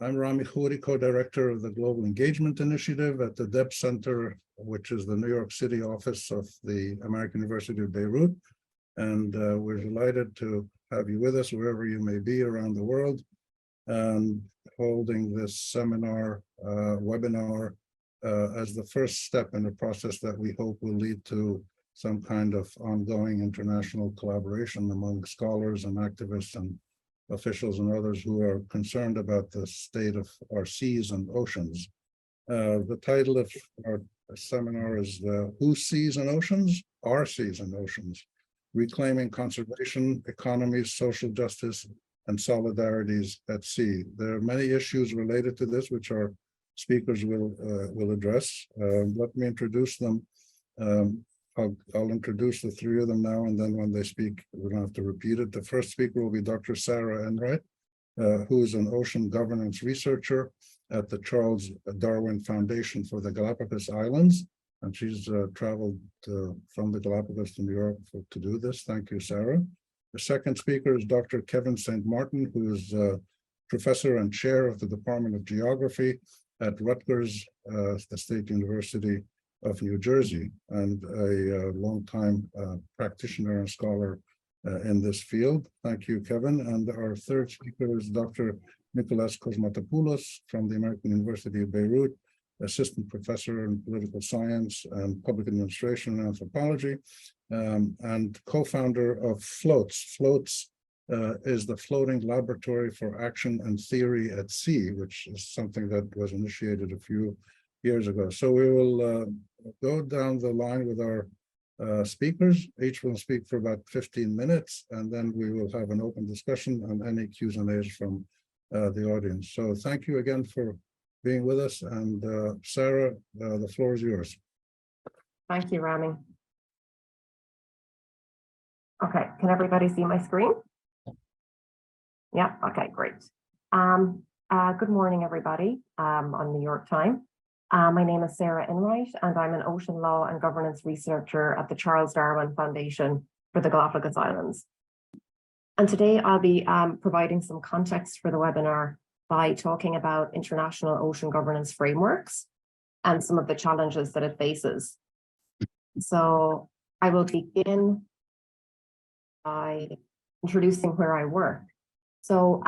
I'm Rami Khuri, co-director of the Global Engagement Initiative at the DEP Center, which is the New York City office of the American University of Beirut. And we're delighted to have you with us wherever you may be around the world, and holding this seminar, webinar, as the first step in a process that we hope will lead to some kind of ongoing international collaboration among scholars and activists and officials and others who are concerned about the state of our seas and oceans. The title of our seminar is Whose Seas and Oceans? Our Seas and Oceans, Reclaiming Conservation, Economies, Social Justice, and Solidarities at Sea. There are many issues related to this, which our speakers will address. Let me introduce them. I'll introduce the three of them now, and then when they speak, we don't have to repeat it. The first speaker will be Dr. Sarah Enright, who is an ocean governance researcher at the Charles Darwin Foundation for the Galapagos Islands. And she's traveled from the Galapagos to New York to do this. Thank you, Sarah. The second speaker is Dr. Kevin St. Martin, who is professor and chair of the Department of Geography at Rutgers, the State University of New Jersey, and a longtime practitioner and scholar in this field. Thank you, Kevin. And our third speaker is Dr. Nikolas Kosmatopoulos from the American University of Beirut, assistant professor in political science and public administration and anthropology, and co-founder of FLOATS. FLOATS is the Floating Laboratory for Action and Theory at Sea, which is something that was initiated a few years ago. So we will go down the line with our speakers. Each will speak for about 15 minutes, and then we will have an open discussion on any Q's and A's from the audience. So thank you again for being with us. And Sarah, the floor is yours. Thank you, Rami. Okay, can everybody see my screen? Yeah, okay, great. Good morning, everybody, on New York time. My name is Sarah Enright, and I'm an ocean law and governance researcher at the Charles Darwin Foundation for the Galapagos Islands. And today I'll be providing some context for the webinar by talking about international ocean governance frameworks and some of the challenges that it faces. So I will begin by introducing where I work. So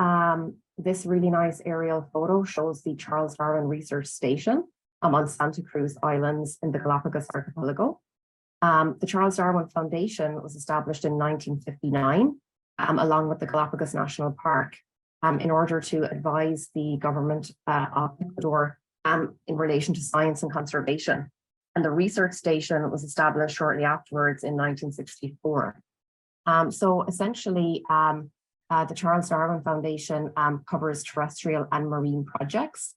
this really nice aerial photo shows the Charles Darwin Research Station on Santa Cruz Islands in the Galapagos Archipelago. The Charles Darwin Foundation was established in 1959, along with the Galapagos National Park, in order to advise the government of Ecuador in relation to science and conservation. And the research station was established shortly afterwards in 1964. So essentially, the Charles Darwin Foundation covers terrestrial and marine projects.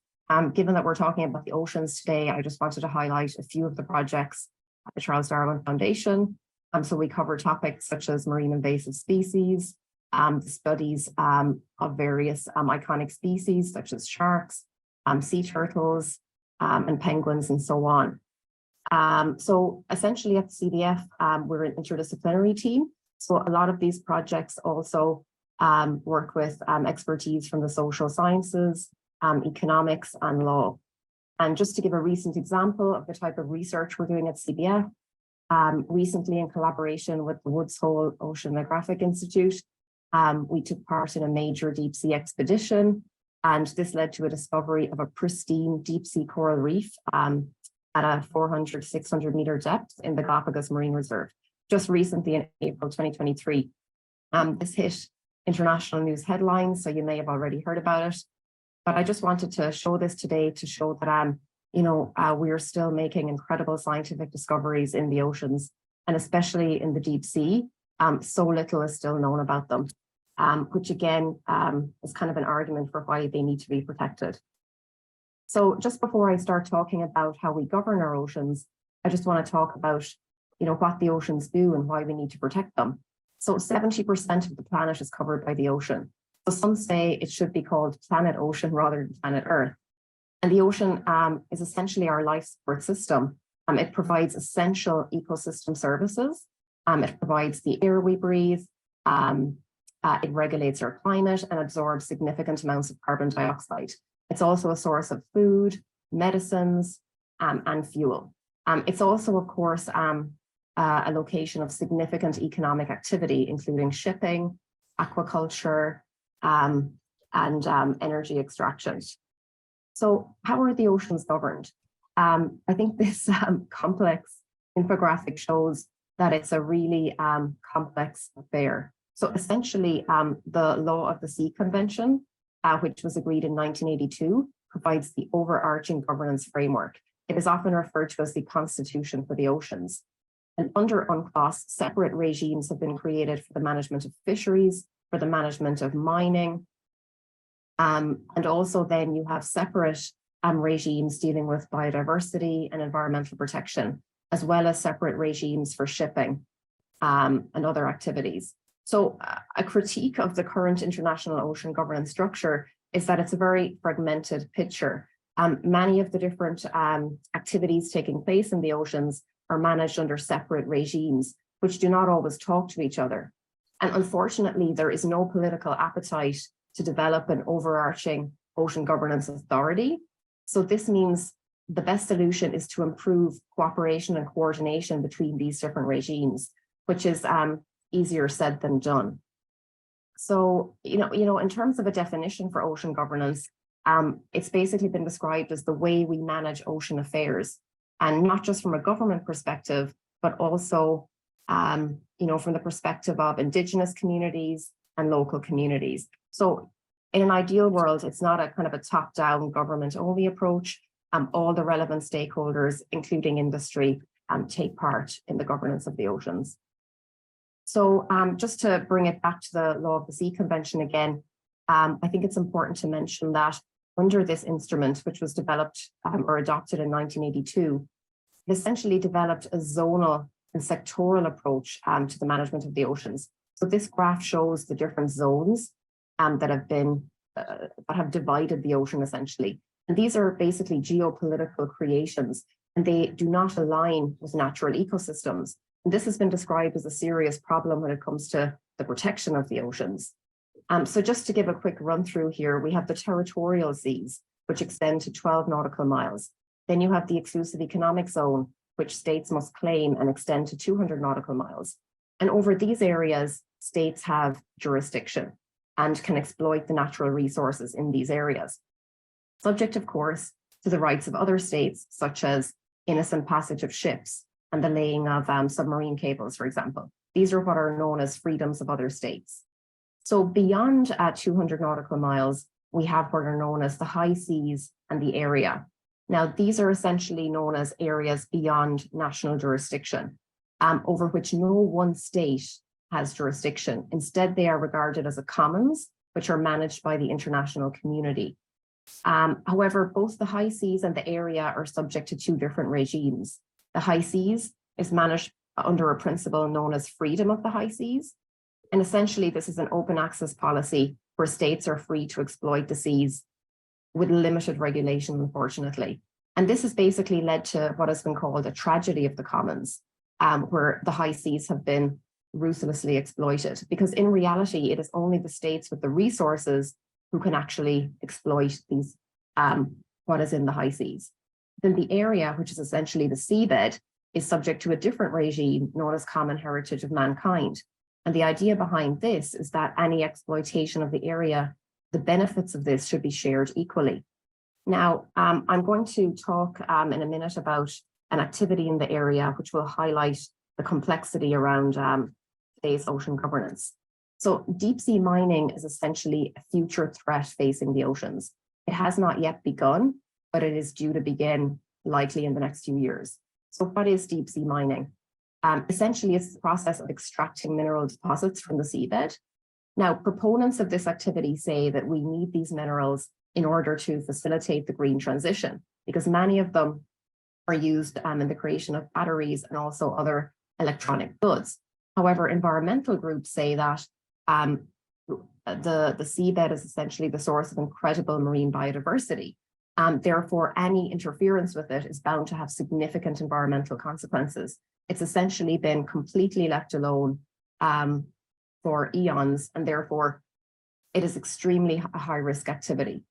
Given that we're talking about the oceans today, I just wanted to highlight a few of the projects at the Charles Darwin Foundation. So we cover topics such as marine invasive species, the studies of various iconic species such as sharks, sea turtles, and penguins, and so on. So essentially at the CDF, we're an interdisciplinary team. So a lot of these projects also work with expertise from the social sciences, economics, and law. And just to give a recent example of the type of research we're doing at CBF, recently in collaboration with the Woods Hole Oceanographic Institute, we took part in a major deep sea expedition, and this led to a discovery of a pristine deep sea coral reef at a 400 to 600 meter depth in the Galapagos Marine Reserve, just recently in April 2023. This hit international news headlines, so you may have already heard about it. But I just wanted to show this today to show that, we are still making incredible scientific discoveries in the oceans, and especially in the deep sea. So little is still known about them, which again is kind of an argument for why they need to be protected. So just before I start talking about how we govern our oceans, I just want to talk about, what the oceans do and why we need to protect them. So 70% of the planet is covered by the ocean. So some say it should be called planet ocean rather than planet Earth. And the ocean is essentially our life support system. It provides essential ecosystem services. It provides the air we breathe. It regulates our climate and absorbs significant amounts of carbon dioxide. It's It's also a source of food, medicines, and fuel. It's also, of course, a location of significant economic activity, including shipping, aquaculture, and energy extraction. So how are the oceans governed? I think this complex infographic shows that it's a really complex affair. So essentially, the Law of the Sea Convention, which was agreed in 1982, provides the overarching governance framework. It is often referred to as the Constitution for the Oceans. And under UNCLOS, separate regimes have been created for the management of fisheries, for the management of mining, and also then you have separate regimes dealing with biodiversity and environmental protection, as well as separate regimes for shipping and other activities. So a critique of the current international ocean governance structure is that it's a very fragmented picture. Many of the different activities taking place in the oceans are managed under separate regimes, which do not always talk to each other. And unfortunately, there is no political appetite to develop an overarching ocean governance authority. So this means the best solution is to improve cooperation and coordination between these different regimes, which is easier said than done. So, in terms of a definition for ocean governance, it's basically been described as the way we manage ocean affairs, and not just from a government perspective, but also, from the perspective of indigenous communities and local communities. So in an ideal world, it's not a kind of a top-down government-only approach. All the relevant stakeholders, including industry, take part in the governance of the oceans. So just to bring it back to the Law of the Sea Convention again, I think it's important to mention that under this instrument, which was developed or adopted in 1982, it essentially developed a zonal and sectoral approach to the management of the oceans. So this graph shows the different zones that have divided the ocean essentially. And these are basically geopolitical creations, and they do not align with natural ecosystems. And this has been described as a serious problem when it comes to the protection of the oceans. So just to give a quick run through here, we have the territorial seas, which extend to 12 nautical miles. Then you have the exclusive economic zone, which states must claim and extend to 200 nautical miles. And over these areas, states have jurisdiction and can exploit the natural resources in these areas, subject, of course, to the rights of other states, such as innocent passage of ships and the laying of submarine cables, for example. These are what are known as freedoms of other states. So beyond 200 nautical miles, we have what are known as the high seas and the area. Now, these are essentially known as areas beyond national jurisdiction, over which no one state has jurisdiction. Instead, they are regarded as a commons, which are managed by the international community. However, both the high seas and the area are subject to two different regimes. The high seas is managed under a principle known as freedom of the high seas. And essentially, this is an open access policy where states are free to exploit the seas with limited regulation, unfortunately. And this has basically led to what has been called a tragedy of the commons, where the high seas have been ruthlessly exploited, because in reality, it is only the states with the resources who can actually exploit these, what is in the high seas. Then the area, which is essentially the seabed, is subject to a different regime known as common heritage of mankind. And the idea behind this is that any exploitation of the area, the benefits of this should be shared equally. Now, I'm going to talk in a minute about an activity in the area, which will highlight the complexity around today's ocean governance. So deep sea mining is essentially a future threat facing the oceans. It has not yet begun, but it is due to begin likely in the next few years. So what is deep sea mining? Essentially, it's the process of extracting mineral deposits from the seabed. Now, proponents of this activity say that we need these minerals in order to facilitate the green transition, because many of them are used in the creation of batteries and also other electronic goods. However, environmental groups say that the seabed is essentially the source of incredible marine biodiversity. Therefore, any interference with it is bound to have significant environmental consequences. It's essentially been completely left alone for eons, and therefore it is extremely a high-risk activity.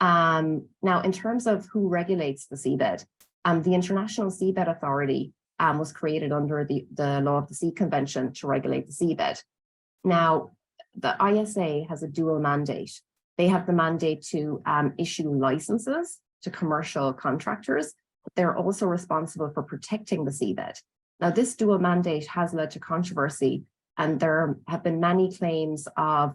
Now, in terms of who regulates the seabed, the International Seabed Authority was created under the Law of the Sea Convention to regulate the seabed. Now, the ISA has a dual mandate. They have the mandate to issue licenses to commercial contractors, but they're also responsible for protecting the seabed. Now, this dual mandate has led to controversy, and there have been many claims of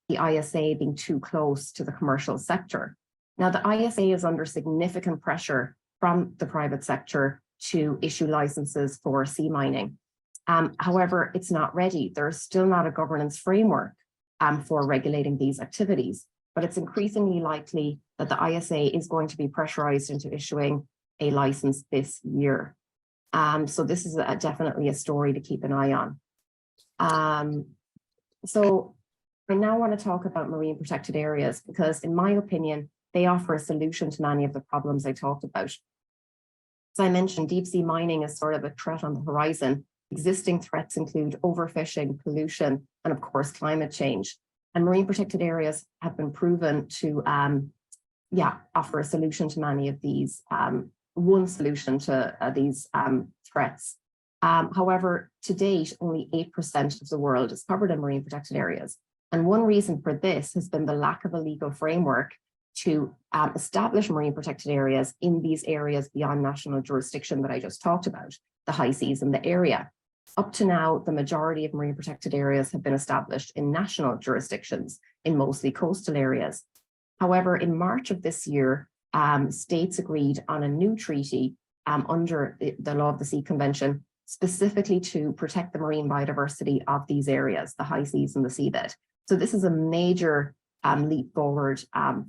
the ISA being too close to the commercial sector. Now, the ISA is under significant pressure from the private sector to issue licenses for sea mining. However, it's not ready. There's still not a governance framework for regulating these activities, but it's increasingly likely that the ISA is going to be pressurized into issuing a license this year. So this is definitely a story to keep an eye on. So I now want to talk about marine protected areas because, in my opinion, they offer a solution to many of the problems I talked about. As I mentioned, deep sea mining is sort of a threat on the horizon. Existing threats include overfishing, pollution, and of course, climate change. And marine protected areas have been proven to offer a solution to many of these, one solution to these threats. However, to date, only 8% of the world is covered in marine protected areas. And one reason for this has been the lack of a legal framework to establish marine protected areas in these areas beyond national jurisdiction that I just talked about, the high seas in the area. Up to now, the majority of marine protected areas have been established in national jurisdictions in mostly coastal areas. However, in March of this year, states agreed on a new treaty under the Law of the Sea Convention, specifically to protect the marine biodiversity of these areas, the high seas and the seabed. So this is a major leap forward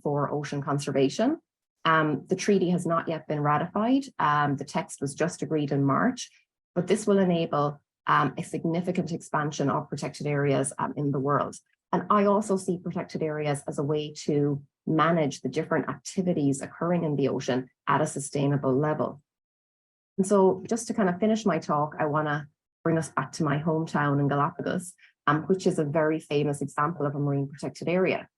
for ocean conservation. The treaty has not yet been ratified. The text was just agreed in March, but this will enable a significant expansion of protected areas in the world. And I also see protected areas as a way to manage the different activities occurring in the ocean at a sustainable level. And so just to kind of finish my talk, I want to bring us back to my hometown in Galapagos, which is a very famous example of a marine protected area.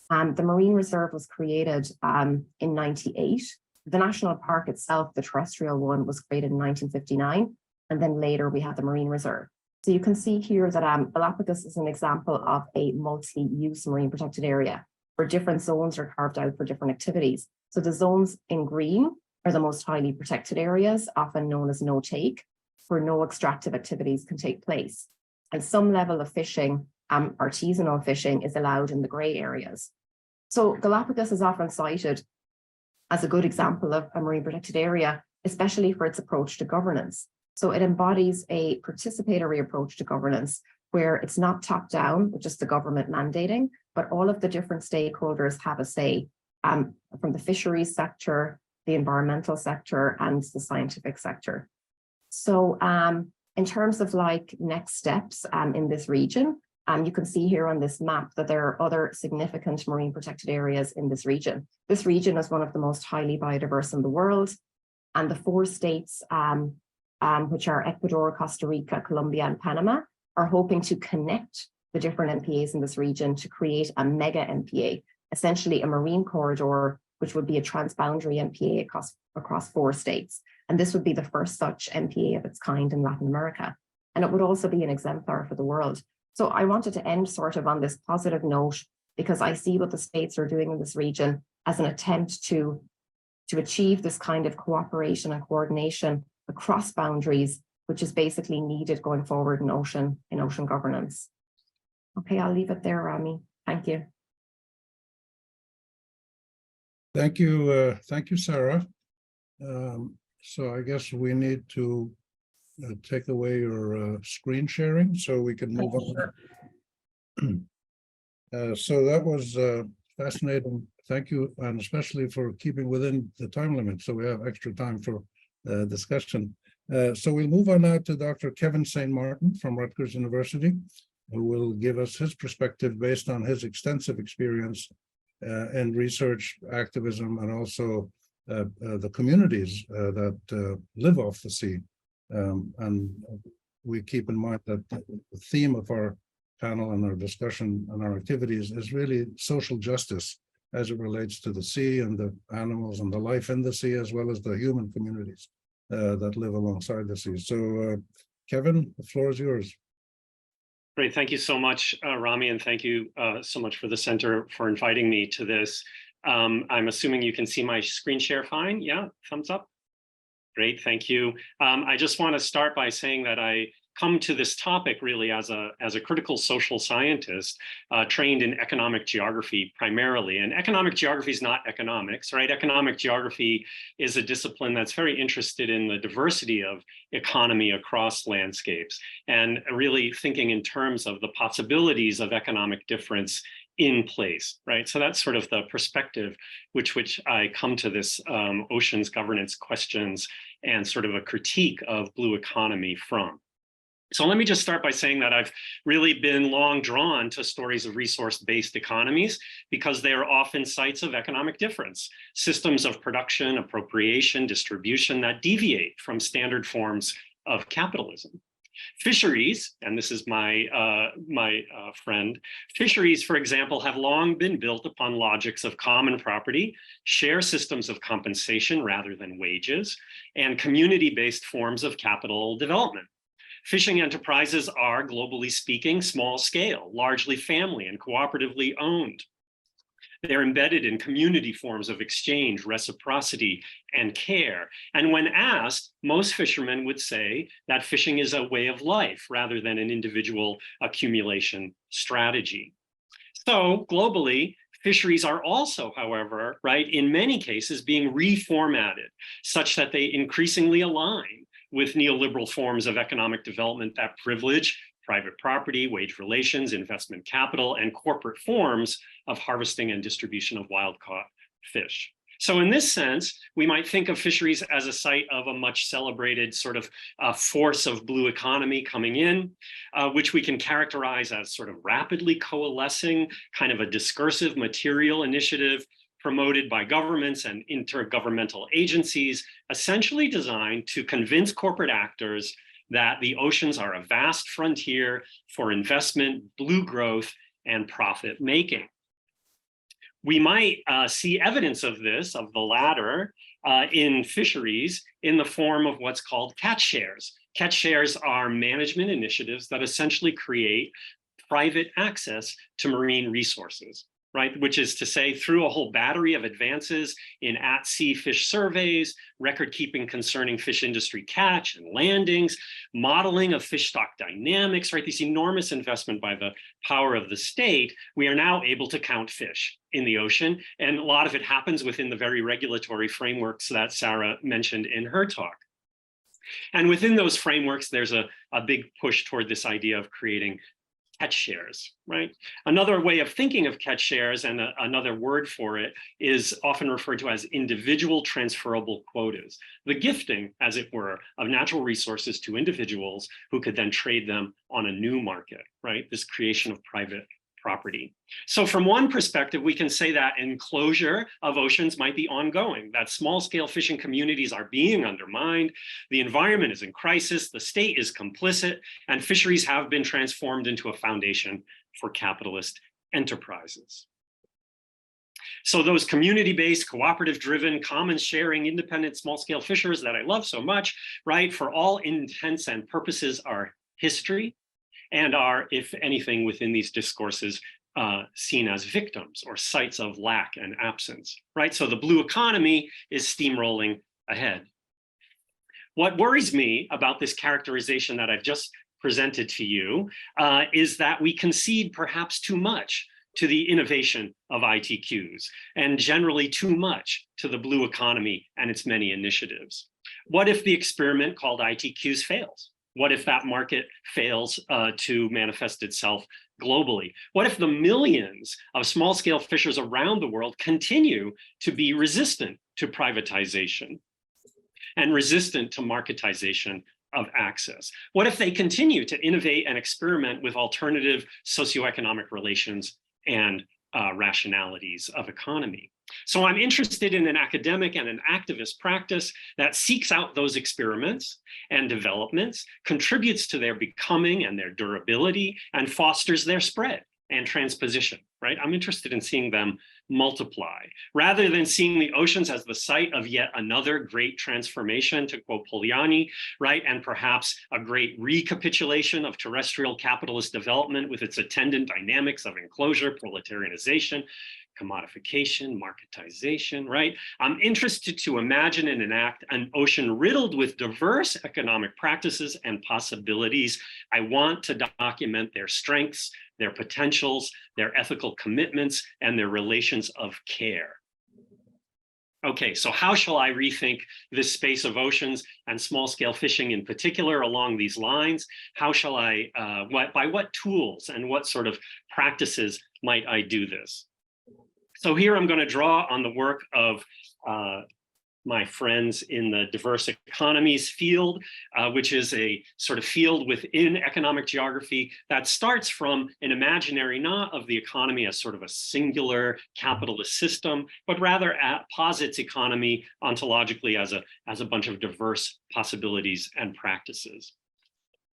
The Marine Reserve was created in '98. The national park itself, the terrestrial one, was created in 1959. And then later we have the Marine Reserve. So you can see here that Galapagos is an example of a multi-use marine protected area where different zones are carved out for different activities. So the zones in green are the most highly protected areas, often known as no-take, where no extractive activities can take place. And some level of fishing, artisanal fishing, is allowed in the gray areas. So Galapagos is often cited as a good example of a marine protected area, especially for its approach to governance. So it embodies a participatory approach to governance where it's not top down, with just the government mandating, but all of the different stakeholders have a say from the fisheries sector, the environmental sector, and the scientific sector. So in terms of like next steps in this region, you can see here on this map that there are other significant marine protected areas in this region. This region is one of the most highly biodiverse in the world, and the 4 states, which are Ecuador, Costa Rica, Colombia, and Panama, are hoping to connect the different MPAs in this region to create a mega MPA, essentially a marine corridor, which would be a transboundary MPA across 4 states. And this would be the first such MPA of its kind in Latin America. And it would also be an exemplar for the world. So I wanted to end sort of on this positive note because I see what the states are doing in this region as an attempt to achieve this kind of cooperation and coordination across boundaries, which is basically needed going forward in ocean governance. Okay, I'll leave it there, Rami. Thank you. Thank you, Sarah. So I guess we need to take away your screen sharing so we can move on. So that was fascinating. Thank you, and especially for keeping within the time limit, so we have extra time for discussion. So we'll move on now to Dr. Kevin St. Martin from Rutgers University, who will give us his perspective based on his extensive experience in research, activism, and also the communities that live off the sea. And we keep in mind that the theme of our panel and our discussion and our activities is really social justice as it relates to the sea and the animals and the life in the sea, as well as the human communities that live alongside the sea. So, Kevin, the floor is yours. Great, thank you so much, Rami, and thank you so much for the center for inviting me to this. I'm assuming you can see my screen share fine. Yeah, thumbs up. Great, thank you. I just want to start by saying that I come to this topic really as a critical social scientist trained in economic geography primarily. And economic geography is not economics, right? Economic geography is a discipline that's very interested in the diversity of economy across landscapes and really thinking in terms of the possibilities of economic difference in place, right? So that's sort of the perspective which I come to this oceans governance questions and sort of a critique of blue economy from. So let me just start by saying that I've really been long drawn to stories of resource-based economies because they are often sites of economic difference, systems of production, appropriation, distribution that deviate from standard forms of capitalism. Fisheries, and this is my friend, fisheries, for example, have long been built upon logics of common property, share systems of compensation rather than wages, and community-based forms of capital development. Fishing enterprises are, globally speaking, small scale, largely family and cooperatively owned. They're embedded in community forms of exchange, reciprocity, and care. And when asked, most fishermen would say that fishing is a way of life rather than an individual accumulation strategy. So globally, fisheries are also, however, right, in many cases being reformatted such that they increasingly align with neoliberal forms of economic development that privilege private property, wage relations, investment capital, and corporate forms of harvesting and distribution of wild-caught fish. So in this sense, we might think of fisheries as a site of a much celebrated sort of force of blue economy coming in, which we can characterize as sort of rapidly coalescing, kind of a discursive material initiative promoted by governments and intergovernmental agencies, essentially designed to convince corporate actors that the oceans are a vast frontier for investment, blue growth, and profit making. We might see evidence of this, of the latter, in fisheries in the form of what's called catch shares. Catch shares are management initiatives that essentially create private access to marine resources, right? Which is to say, through a whole battery of advances in at-sea fish surveys, record keeping concerning fish industry catch and landings, modeling of fish stock dynamics, right? This enormous investment by the power of the state, we are now able to count fish in the ocean. And a lot of it happens within the very regulatory frameworks that Sarah mentioned in her talk. And within those frameworks, there's a big push toward this idea of creating catch shares, right? Another way of thinking of catch shares, and another word for it, is often referred to as individual transferable quotas, the gifting, as it were, of natural resources to individuals who could then trade them on a new market, right? This creation of private property. So from one perspective, we can say that enclosure of oceans might be ongoing, that small-scale fishing communities are being undermined, the environment is in crisis, the state is complicit, and fisheries have been transformed into a foundation for capitalist enterprises. So those community-based, cooperative-driven, common-sharing, independent, small-scale fishers that I love so much, right, for all intents and purposes are history, and are, if anything, within these discourses, seen as victims or sites of lack and absence, right? So the blue economy is steamrolling ahead. What worries me about this characterization that I've just presented to you is that we concede perhaps too much to the innovation of ITQs and generally too much to the blue economy and its many initiatives. What if the experiment called ITQs fails? What if that market fails to manifest itself globally? What if the millions of small-scale fishers around the world continue to be resistant to privatization and resistant to marketization of access? What if they continue to innovate and experiment with alternative socioeconomic relations and rationalities of economy? So I'm interested in an academic and an activist practice that seeks out those experiments and developments, contributes to their becoming and their durability, and fosters their spread and transposition, right? I'm interested in seeing them multiply, rather than seeing the oceans as the site of yet another great transformation, to quote Poliani, right? And perhaps a great recapitulation of terrestrial capitalist development with its attendant dynamics of enclosure, proletarianization, commodification, marketization, right? I'm interested to imagine and enact an ocean riddled with diverse economic practices and possibilities. I want to document their strengths, their potentials, their ethical commitments, and their relations of care. Okay, so how shall I rethink this space of oceans and small-scale fishing in particular along these lines? How shall I, by what tools and what sort of practices might I do this? So here I'm going to draw on the work of my friends in the diverse economies field, which is a sort of field within economic geography that starts from an imaginary not of the economy as sort of a singular capitalist system, but rather posits economy ontologically as a bunch of diverse possibilities and practices.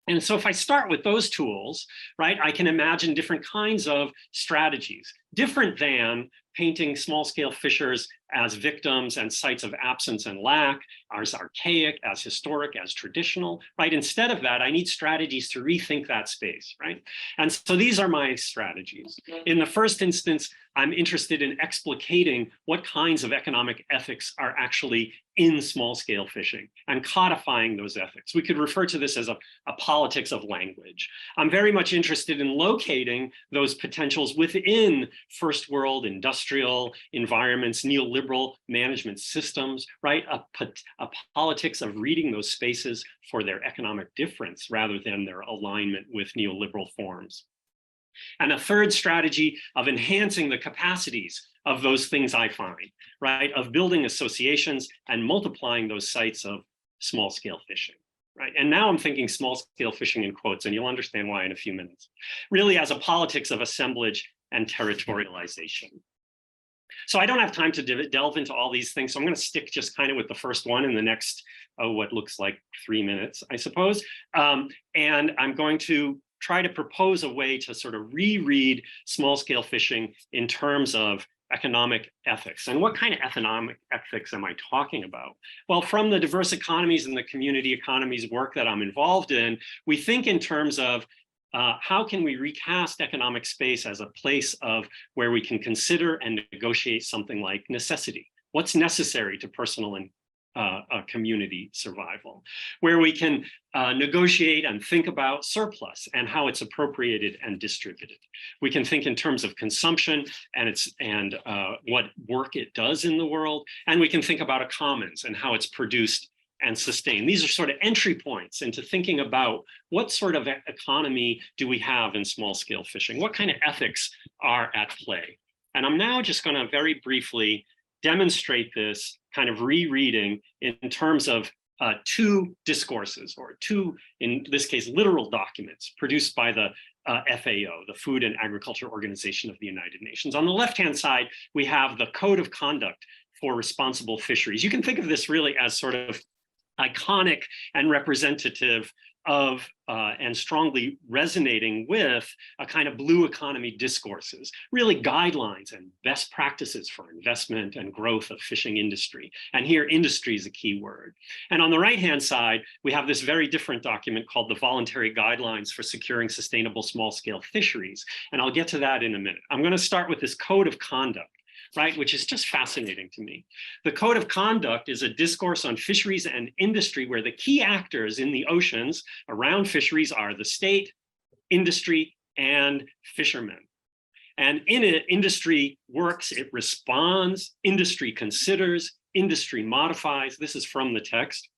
And so if I start with those tools, right, I can imagine different kinds of strategies, different than painting small-scale fishers as victims and sites of absence and lack, as archaic, as historic, as traditional, right? Instead of that, I need strategies to rethink that space, right? And so these are my strategies. In the first instance, I'm interested in explicating what kinds of economic ethics are actually in small-scale fishing and codifying those ethics. We could refer to this as a politics of language. I'm very much interested in locating those potentials within first world industrial environments, neoliberal management systems, right? A politics of reading those spaces for their economic difference rather than their alignment with neoliberal forms. And a third strategy of enhancing the capacities of those things I find, right? Of building associations and multiplying those sites of small scale fishing, right? And now I'm thinking small scale fishing in quotes, and you'll understand why in a few minutes, really as a politics of assemblage and territorialization. So I don't have time to delve into all these things. So I'm going to stick just kind of with the first one in the next, what looks like 3 minutes, I suppose. And I'm going to try to propose a way to sort of reread small-scale fishing in terms of economic ethics. And what kind of economic ethics am I talking about? Well, from the diverse economies and the community economies work that I'm involved in, we think in terms of how can we recast economic space as a place of where we can consider and negotiate something like necessity? What's necessary to personal and community survival, where we can negotiate and think about surplus and how it's appropriated and distributed. We can think in terms of consumption and what work it does in the world, and we can think about a commons and how it's produced and sustained. These are sort of entry points into thinking about what sort of economy do we have in small-scale fishing? What kind of ethics are at play? And I'm now just going to very briefly demonstrate this kind of rereading in terms of two discourses, or two, in this case, literal documents produced by the FAO, the Food and Agriculture Organization of the United Nations. On the left-hand side, we have the Code of Conduct for Responsible Fisheries. You can think of this really as sort of iconic and representative of and strongly resonating with a kind of blue economy discourses, really guidelines and best practices for investment and growth of fishing industry. And here industry is a key word. And on the right-hand side, we have this very different document called the Voluntary Guidelines for Securing Sustainable Small-Scale Fisheries. And I'll get to that in a minute. I'm going to start with this Code of Conduct, right, which is just fascinating to me. The Code of Conduct is a discourse on fisheries and industry where the key actors in the oceans around fisheries are the state, industry, and fishermen. And in it, industry works, it responds, industry considers, industry modifies. This is from the text.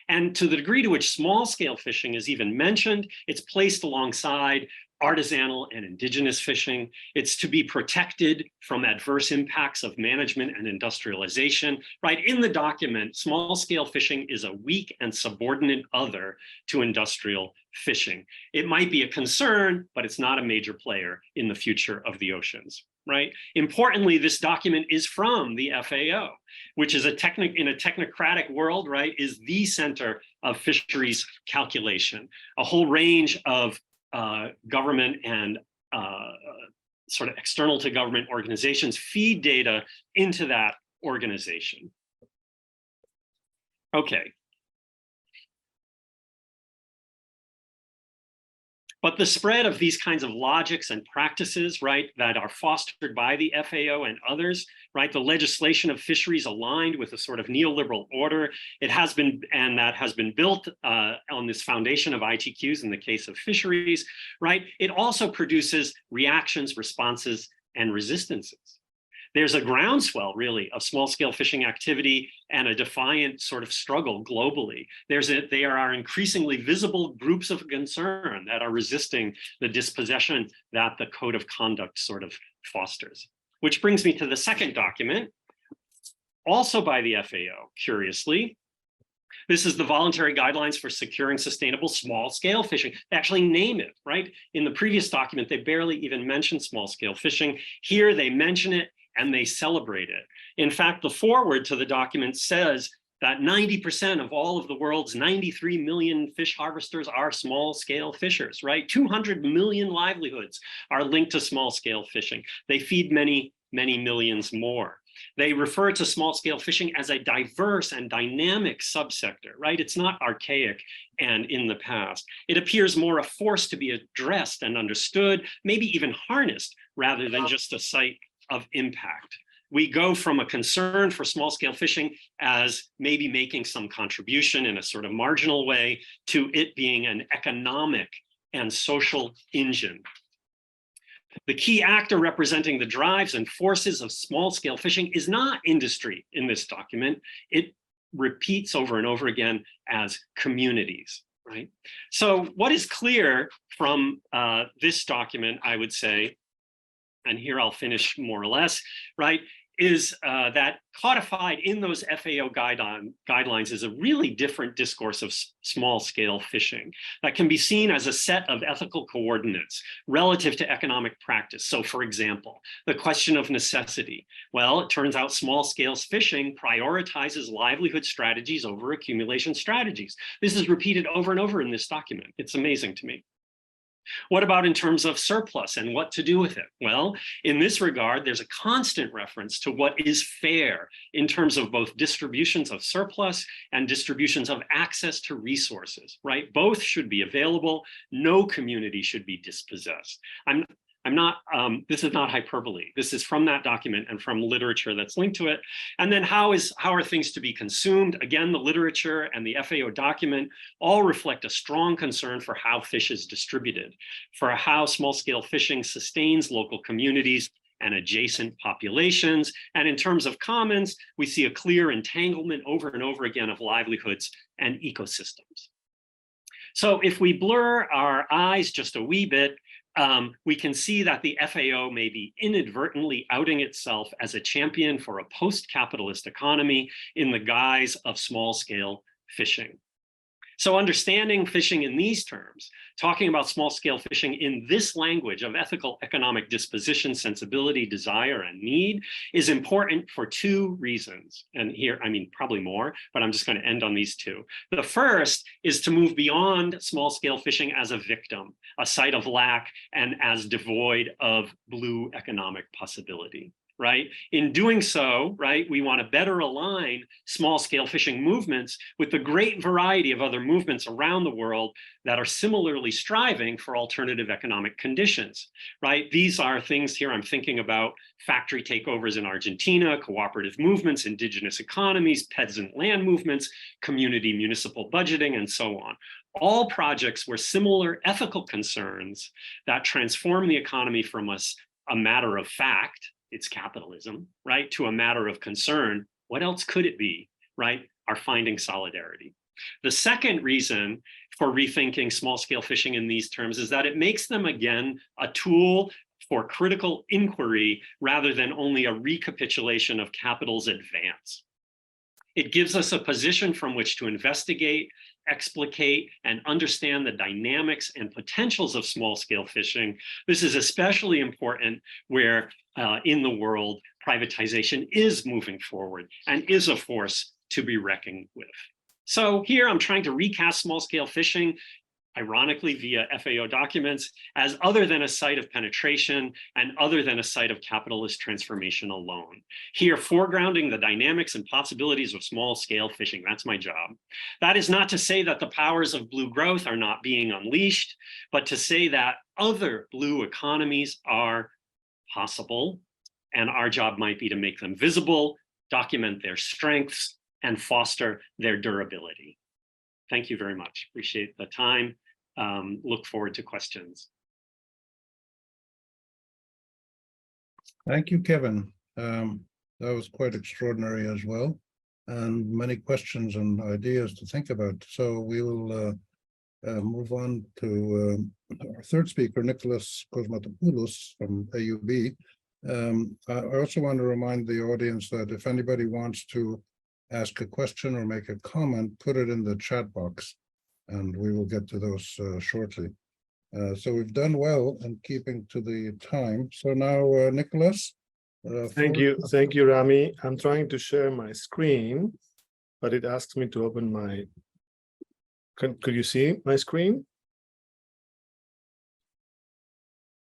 And to the degree to which small-scale fishing is even mentioned, it's placed alongside artisanal and indigenous fishing. It's to be protected from adverse impacts of management and industrialization. Right in the document, small-scale fishing is a weak and subordinate other to industrial fishing. It might be a concern, but it's not a major player in the future of the oceans. Right? Importantly, this document is from the FAO, which is in a technocratic world, right, is the center of fisheries calculation. A whole range of government and sort of external to government organizations feed data into that organization. Okay. But the spread of these kinds of logics and practices, right, that are fostered by the FAO and others, right, the legislation of fisheries aligned with a sort of neoliberal order, it has been, and that has been built on this foundation of ITQs in the case of fisheries, right, it also produces reactions, responses, and resistances. There's a groundswell, really, of small-scale fishing activity and a defiant sort of struggle globally. There are increasingly visible groups of concern that are resisting the dispossession that the code of conduct sort of fosters. Which brings me to the second document, also by the FAO, curiously. This is the voluntary guidelines for securing sustainable small-scale fishing. They actually name it, right? In the previous document, they barely even mentioned small-scale fishing. Here, they mention it, and they celebrate it. In fact, the foreword to the document says that 90% of all of the world's 93 million fish harvesters are small-scale fishers, right? 200 million livelihoods are linked to small-scale fishing. They feed many, many millions more. They refer to small-scale fishing as a diverse and dynamic subsector, right? It's not archaic and in the past. It appears more a force to be addressed and understood, maybe even harnessed, rather than just a site of impact. We go from a concern for small-scale fishing as maybe making some contribution in a sort of marginal way to it being an economic and social engine. The key actor representing the drives and forces of small-scale fishing is not industry in this document. It repeats over and over again as communities, right? So what is clear from this document, I would say, and here I'll finish more or less, right, is that codified in those FAO guidelines is a really different discourse of small-scale fishing that can be seen as a set of ethical coordinates relative to economic practice. So, for example, the question of necessity. Well, it turns out small-scale fishing prioritizes livelihood strategies over accumulation strategies. This is repeated over and over in this document. It's amazing to me. What about in terms of surplus and what to do with it? Well, in this regard, there's a constant reference to what is fair in terms of both distributions of surplus and distributions of access to resources, right? Both should be available. No community should be dispossessed. This is not hyperbole. This is from that document and from literature that's linked to it. And then how are things to be consumed? Again, the literature and the FAO document all reflect a strong concern for how fish is distributed, for how small-scale fishing sustains local communities and adjacent populations. And in terms of commons, we see a clear entanglement over and over again of livelihoods and ecosystems. So if we blur our eyes just a wee bit, we can see that the FAO may be inadvertently outing itself as a champion for a post-capitalist economy in the guise of small-scale fishing. So understanding fishing in these terms, talking about small-scale fishing in this language of ethical economic disposition, sensibility, desire, and need is important for two reasons. And here, I mean, probably more, but I'm just going to end on these two. The first is to move beyond small-scale fishing as a victim, a site of lack, and as devoid of blue economic possibility. Right? In doing so, right, we want to better align small-scale fishing movements with the great variety of other movements around the world that are similarly striving for alternative economic conditions, right? These are things here I'm thinking about factory takeovers in Argentina, cooperative movements, indigenous economies, peasant land movements, community municipal budgeting, and so on. All projects where similar ethical concerns that transform the economy from a matter of fact, it's capitalism, right, to a matter of concern, what else could it be, right, are finding solidarity. The second reason for rethinking small-scale fishing in these terms is that it makes them, again, a tool for critical inquiry rather than only a recapitulation of capital's advance. It gives us a position from which to investigate, explicate, and understand the dynamics and potentials of small-scale fishing. This is especially important where in the world, privatization is moving forward and is a force to be reckoned with. So here I'm trying to recast small-scale fishing ironically via FAO documents, as other than a site of penetration and other than a site of capitalist transformation alone. Here, foregrounding the dynamics and possibilities of small-scale fishing. That's my job. That is not to say that the powers of blue growth are not being unleashed, but to say that other blue economies are possible, and our job might be to make them visible, document their strengths, and foster their durability. Thank you very much. Appreciate the time. Look forward to questions. Thank you, Kevin. That was quite extraordinary as well, and many questions and ideas to think about. So we will move on to our third speaker, Nikolas Kosmatopoulos from AUB. I also want to remind the audience that if anybody wants to ask a question or make a comment, put it in the chat box, and we will get to those shortly. So we've done well in keeping to the time. So now, Nikolas. Thank you, Rami. I'm trying to share my screen, but it asks me to open my. Could you see my screen?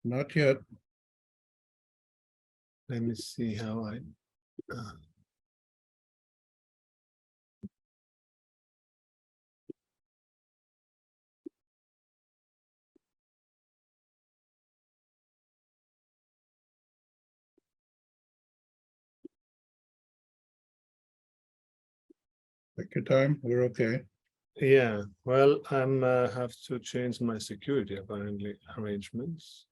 Not yet. Let me see how I. Take your time. We're okay. Yeah, well, I'm have to change my security apparently arrangements.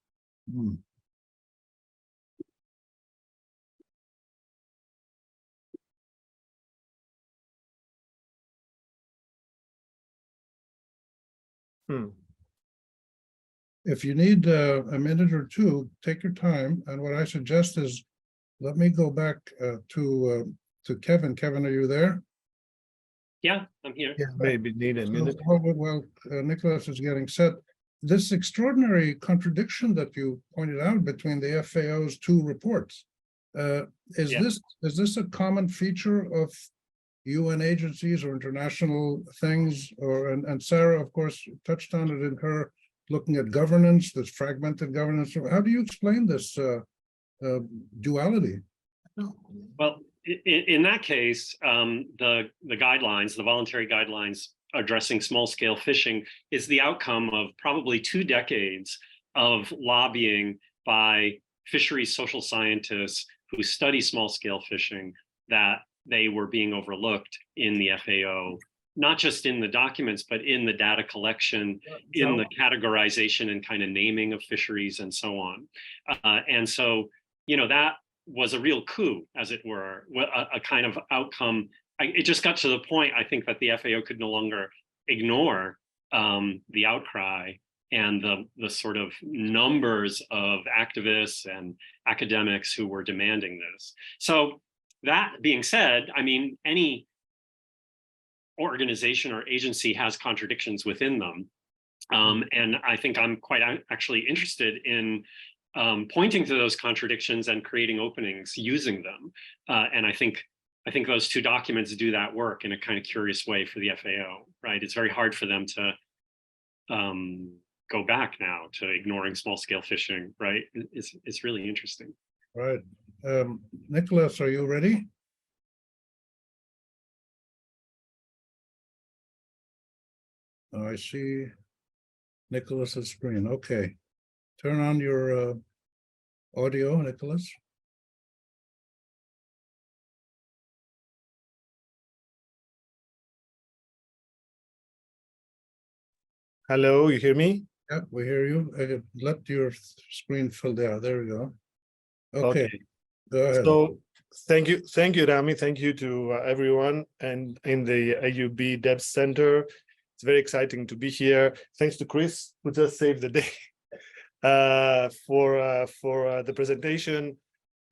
If you need a minute or two, take your time. And what I suggest is, let me go back to Kevin. Kevin, are you there? Yeah, I'm here. Yeah, maybe need a minute. Well, Nikolas is getting set. This extraordinary contradiction that you pointed out between the FAO's two reports, is this a common feature of UN agencies or international things? Or and Sarah, of course, touched on it in her looking at governance, this fragmented governance. How do you explain this duality? Well, in that case, the guidelines, the voluntary guidelines addressing small-scale fishing is the outcome of probably 2 decades of lobbying by fisheries social scientists who study small-scale fishing, that they were being overlooked in the FAO, not just in the documents, but in the data collection, in the categorization and kind of naming of fisheries and so on. And so, you know, that was a real coup, as it were, a kind of outcome. It just got to the point, I think, that the FAO could no longer ignore the outcry and the sort of numbers of activists and academics who were demanding this. So that being said, I mean, any organization or agency has contradictions within them. And I think I'm quite actually interested in pointing to those contradictions and creating openings using them. And I think those 2 documents do that work in a kind of curious way for the FAO, right? It's very hard for them to go back now to ignoring small-scale fishing, right? It's really interesting. Right. Nikolas, are you ready? I see Nikolas's screen. Okay. Turn on your audio, Nikolas. Hello, you hear me? Yeah, we hear you. Let your screen fill there. There we go. Okay. Go ahead. So thank you, Rami. Thank you to everyone and in the AUB Depth Center. It's very exciting to be here. Thanks to Chris, who just saved the day for the presentation.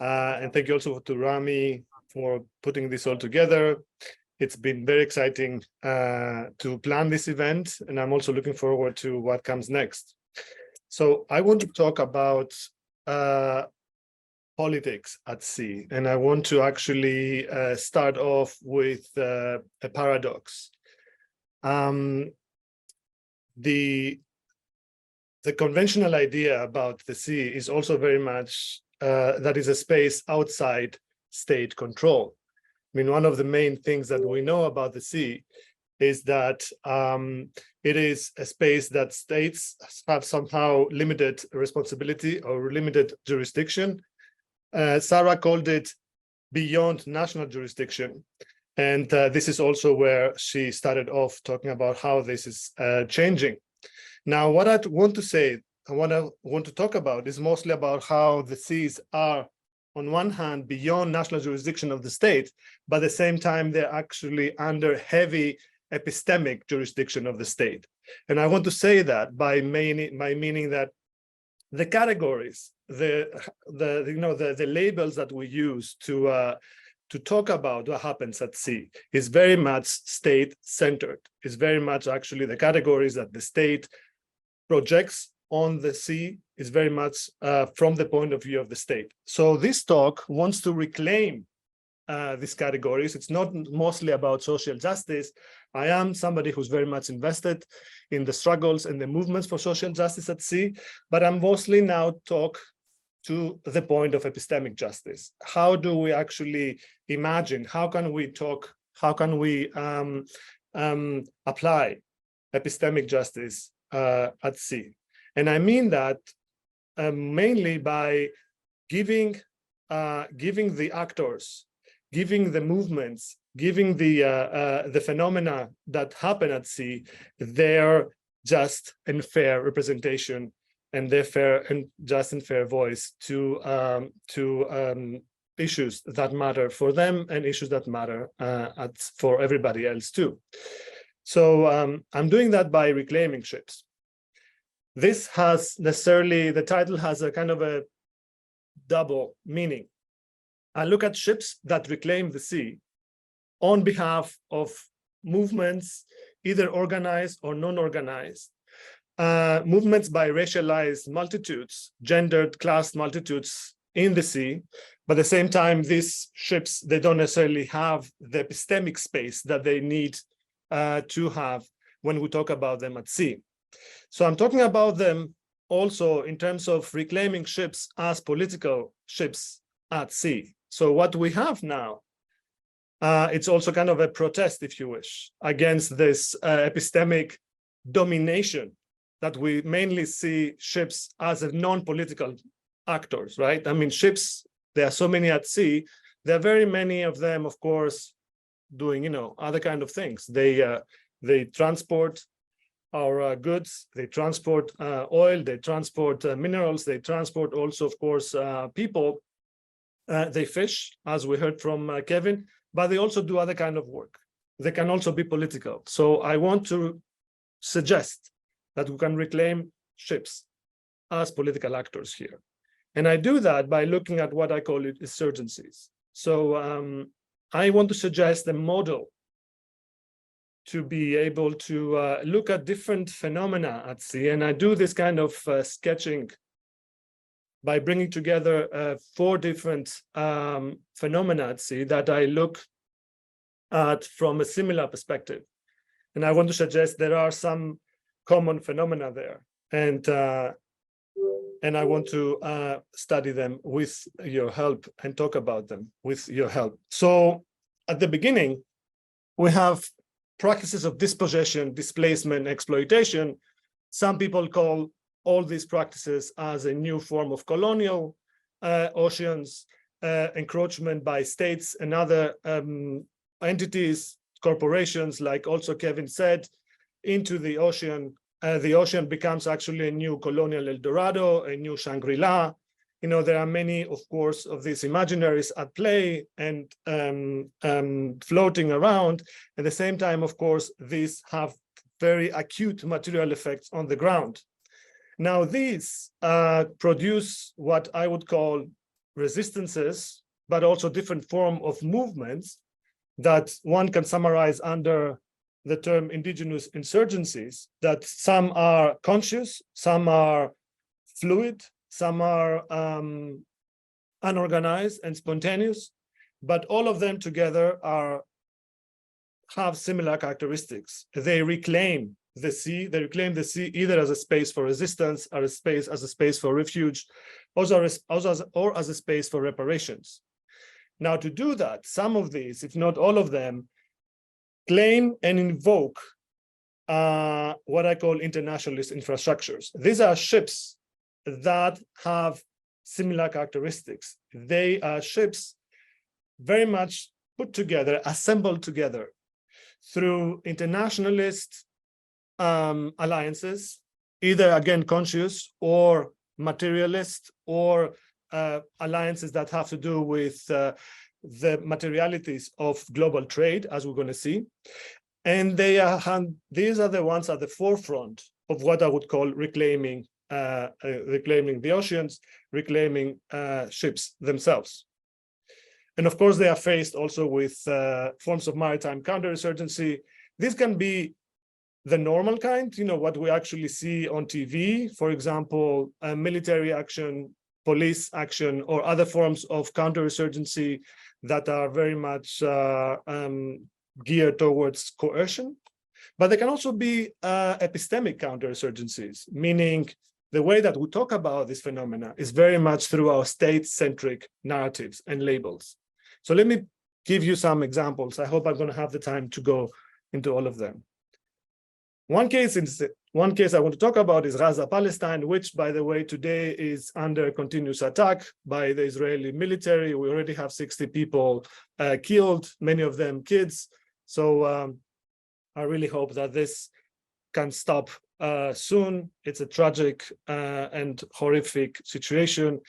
And thank you also to Rami for putting this all together. It's been very exciting to plan this event, and I'm also looking forward to what comes next. So I want to talk about politics at sea, and I want to actually start off with a paradox. the conventional idea about the sea is also very much that is a space outside state control. I mean, one of the main things that we know about the sea is that it is a space that states have somehow limited responsibility or limited jurisdiction. Sarah called it beyond national jurisdiction. And this is also where she started off talking about how this is changing. Now, what I want to say, and what I want to talk about is mostly about how the seas are, on one hand, beyond national jurisdiction of the state, but at the same time, they're actually under heavy epistemic jurisdiction of the state. And I want to say that by meaning that the categories, the labels that we use to talk about what happens at sea is very much state-centered. Is very much actually the categories that the state projects on the sea is very much from the point of view of the state. So this talk wants to reclaim these categories. It's not mostly about social justice. I am somebody who's very much invested in the struggles and the movements for social justice at sea, but I'm mostly now talk to the point of epistemic justice. How do we actually imagine? How can we talk? How can we apply epistemic justice at sea? And I mean that mainly by giving the actors, giving the movements, giving the phenomena that happen at sea their just and fair representation and their fair and just and fair voice to issues that matter for them and issues that matter for everybody else too. So I'm doing that by reclaiming ships. This has necessarily, the title has a kind of a double meaning. I look at ships that reclaim the sea on behalf of movements, either organized or non-organized, movements by racialized multitudes, gendered, classed multitudes in the sea. But at the same time, these ships, they don't necessarily have the epistemic space that they need to have when we talk about them at sea. So I'm talking about them also in terms of reclaiming ships as political ships at sea. So what we have now, it's also kind of a protest, if you wish, against this epistemic domination that we mainly see ships as a non-political actors, right? I mean, ships, there are so many at sea. There are very many of them, of course, doing, other kind of things. They transport our goods, they transport oil, they transport minerals, they transport also, of course, people. They fish, as we heard from Kevin, but they also do other kind of work. They can also be political. So I want to suggest that we can reclaim ships as political actors here. And I do that by looking at what I call it insurgencies. So I want to suggest a model to be able to look at different phenomena at sea. And I do this kind of sketching by bringing together 4 different phenomena at sea that I look at from a similar perspective. And I want to suggest there are some common phenomena there. And I want to study them with your help and talk about them with your help. So at the beginning, we have practices of dispossession, displacement, exploitation. Some people call all these practices as a new form of colonial oceans, encroachment by states and other entities, corporations, like also Kevin said, into the ocean. The ocean becomes actually a new colonial El Dorado, a new Shangri-La. There are many, of course, of these imaginaries at play and floating around. At the same time, of course, these have very acute material effects on the ground. Now, these produce what I would call resistances, but also different form of movements that one can summarize under the term indigenous insurgencies, that some are conscious, some are fluid, some are unorganized and spontaneous, but all of them together have similar characteristics. They reclaim the sea. They reclaim the sea either as a space for resistance, or as a space for refuge, or as a space for reparations. Now, to do that, some of these, if not all of them, claim and invoke what I call internationalist infrastructures. These are ships that have similar characteristics. They are ships very much put together, assembled together through internationalist alliances, either again conscious or materialist, or alliances that have to do with the materialities of global trade, as we're going to see. And these are the ones at the forefront of what I would call reclaiming the oceans, reclaiming ships themselves. And of course, they are faced also with forms of maritime counterinsurgency. This can be the normal kind, what we actually see on TV, for example, military action, police action, or other forms of counterinsurgency that are very much geared towards coercion. But there can also be epistemic counterinsurgencies, meaning the way that we talk about this phenomena is very much through our state-centric narratives and labels. So let me give you some examples. I hope I'm going to have the time to go into all of them. One case I want to talk about is Gaza, Palestine, which, by the way, today is under continuous attack by the Israeli military. We already have 60 people killed, many of them kids. So I really hope that this can stop soon. It's a tragic and horrific situation,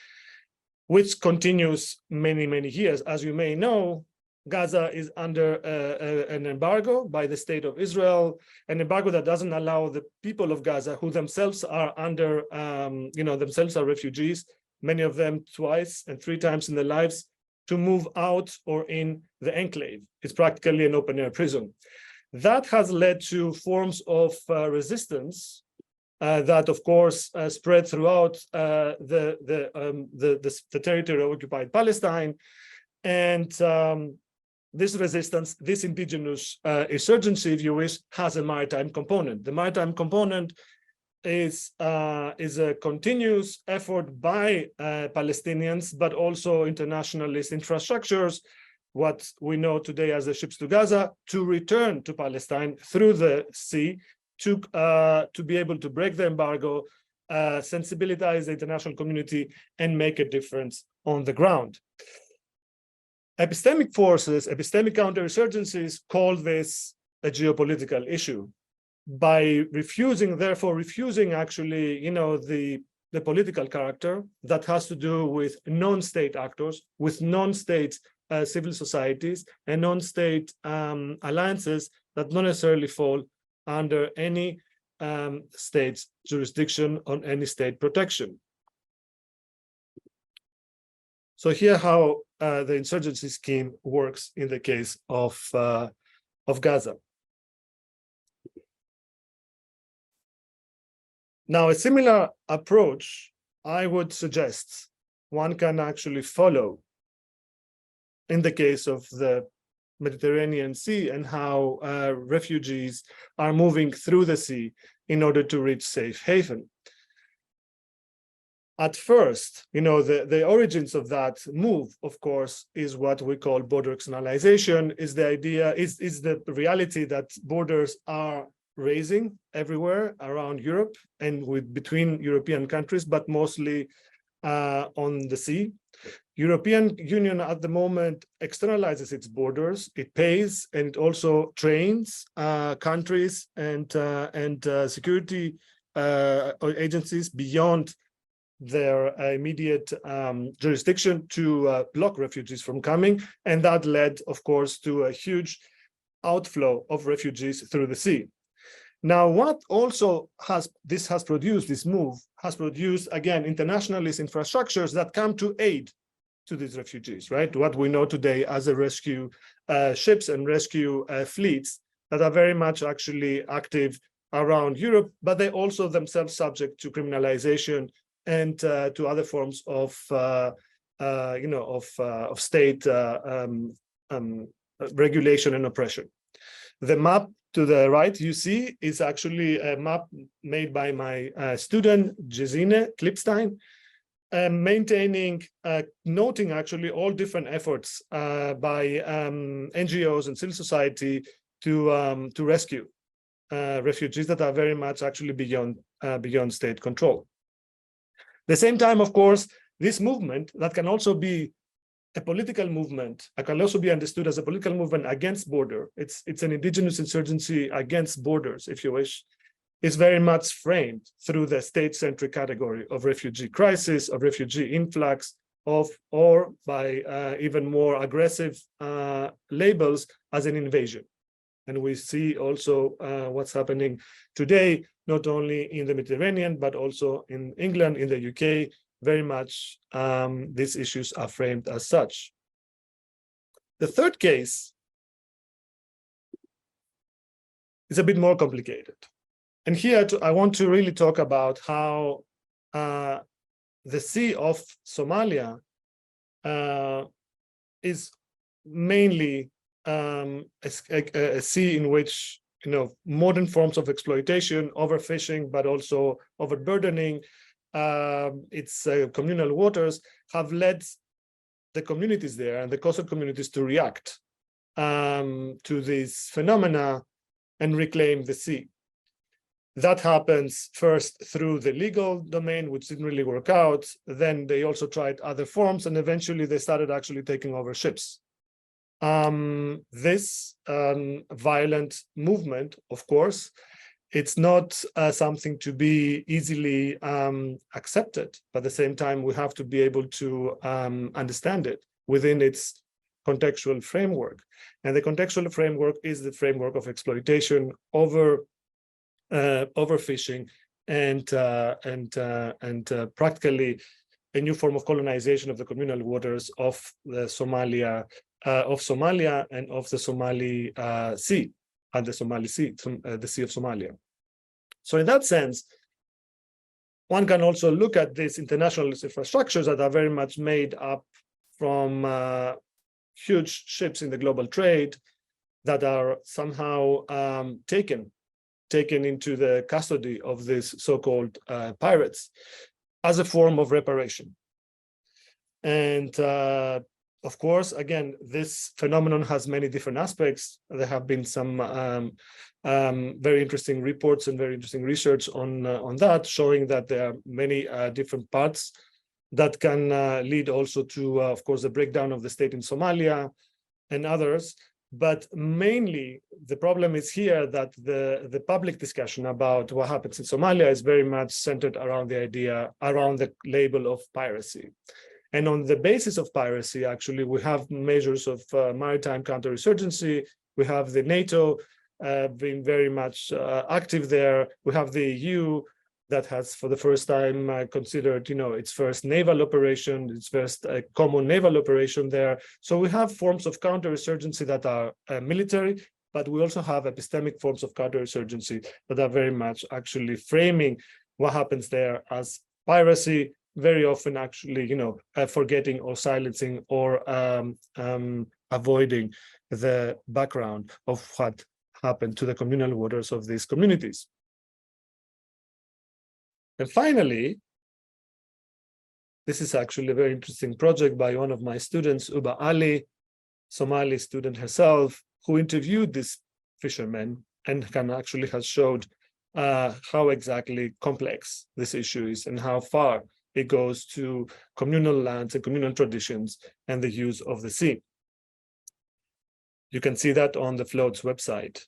which continues many, many years. As you may know, Gaza is under an embargo by the state of Israel, an embargo that doesn't allow the people of Gaza, who themselves are under, themselves are refugees, many of them twice and 3 times in their lives, to move out or in the enclave. It's practically an open-air prison. That has led to forms of resistance that, of course, spread throughout the territory of occupied Palestine. And this resistance, this indigenous insurgency, if you wish, has a maritime component. The maritime component is a continuous effort by Palestinians, but also internationalist infrastructures, what we know today as the ships to Gaza, to return to Palestine through the sea to be able to break the embargo, sensibilize the international community, and make a difference on the ground. Epistemic forces, epistemic counterinsurgencies call this a geopolitical issue by therefore refusing actually, the political character that has to do with non-state actors, with non-state civil societies, and non-state alliances that don't necessarily fall under any state's jurisdiction on any state protection. So here how the insurgency scheme works in the case of Gaza. Now, a similar approach, I would suggest, one can actually follow in the case of the Mediterranean Sea and how refugees are moving through the sea in order to reach safe haven. At first, the origins of that move, of course, is what we call border externalization, is the reality that borders are raising everywhere around Europe and between European countries, but mostly on the sea. European Union at the moment externalizes its borders. It pays and it also trains countries and security agencies beyond their immediate jurisdiction to block refugees from coming. And that led, of course, to a huge outflow of refugees through the sea. Now, what also this move has produced, again, internationalist infrastructures that come to aid to these refugees, right? What we know today as a rescue ships and rescue fleets that are very much actually active around Europe, but they also themselves subject to criminalization and to other forms of state regulation and oppression. The map to the right you see is actually a map made by my student, Gesine Klipstein, noting actually all different efforts by NGOs and civil society to rescue refugees that are very much actually beyond state control. At the same time, of course, this movement that can also be a political movement, can also be understood as a political movement against border. It's an indigenous insurgency against borders, if you wish, is very much framed through the state-centric category of refugee crisis, of refugee influx, or by even more aggressive labels as an invasion. And we see also what's happening today, not only in the Mediterranean, but also in England, in the UK, very much these issues are framed as such. The third case is a bit more complicated. And here I want to really talk about how the Sea of Somalia is mainly a sea in which modern forms of exploitation, overfishing, but also overburdening its communal waters have led the communities there and the coastal communities to react to these phenomena and reclaim the sea. That happens first through the legal domain, which didn't really work out. Then they also tried other forms, and eventually they started actually taking over ships. This violent movement, of course, it's not something to be easily accepted. But at the same time, we have to be able to understand it within its contextual framework. And the contextual framework is the framework of exploitation, overfishing, and practically a new form of colonization of the communal waters of the Somalia and of the Somali Sea, and the Somali Sea, the Sea of Somalia. So in that sense, one can also look at these international infrastructures that are very much made up from huge ships in the global trade that are somehow taken into the custody of these so-called pirates as a form of reparation. And of course, again, this phenomenon has many different aspects. There have been some very interesting reports and very interesting research on that, showing that there are many different parts that can lead also to, of course, the breakdown of the state in Somalia and others. But mainly, the problem is here that the public discussion about what happens in Somalia is very much centered around the idea, around the label of piracy. And on the basis of piracy, actually, we have measures of maritime counterinsurgency. We have the NATO being very much active there. We have the EU that has, for the first time, considered, its first naval operation, its first common naval operation there. So we have forms of counterinsurgency that are military, but we also have epistemic forms of counterinsurgency that are very much actually framing what happens there as piracy, very often actually, forgetting or silencing or avoiding the background of what happened to the communal waters of these communities. And finally, this is actually a very interesting project by one of my students, Uba Ali, Somali student herself, who interviewed these fishermen and actually has showed how exactly complex this issue is and how far it goes to communal lands and communal traditions and the use of the sea. You can see that on the Float's website.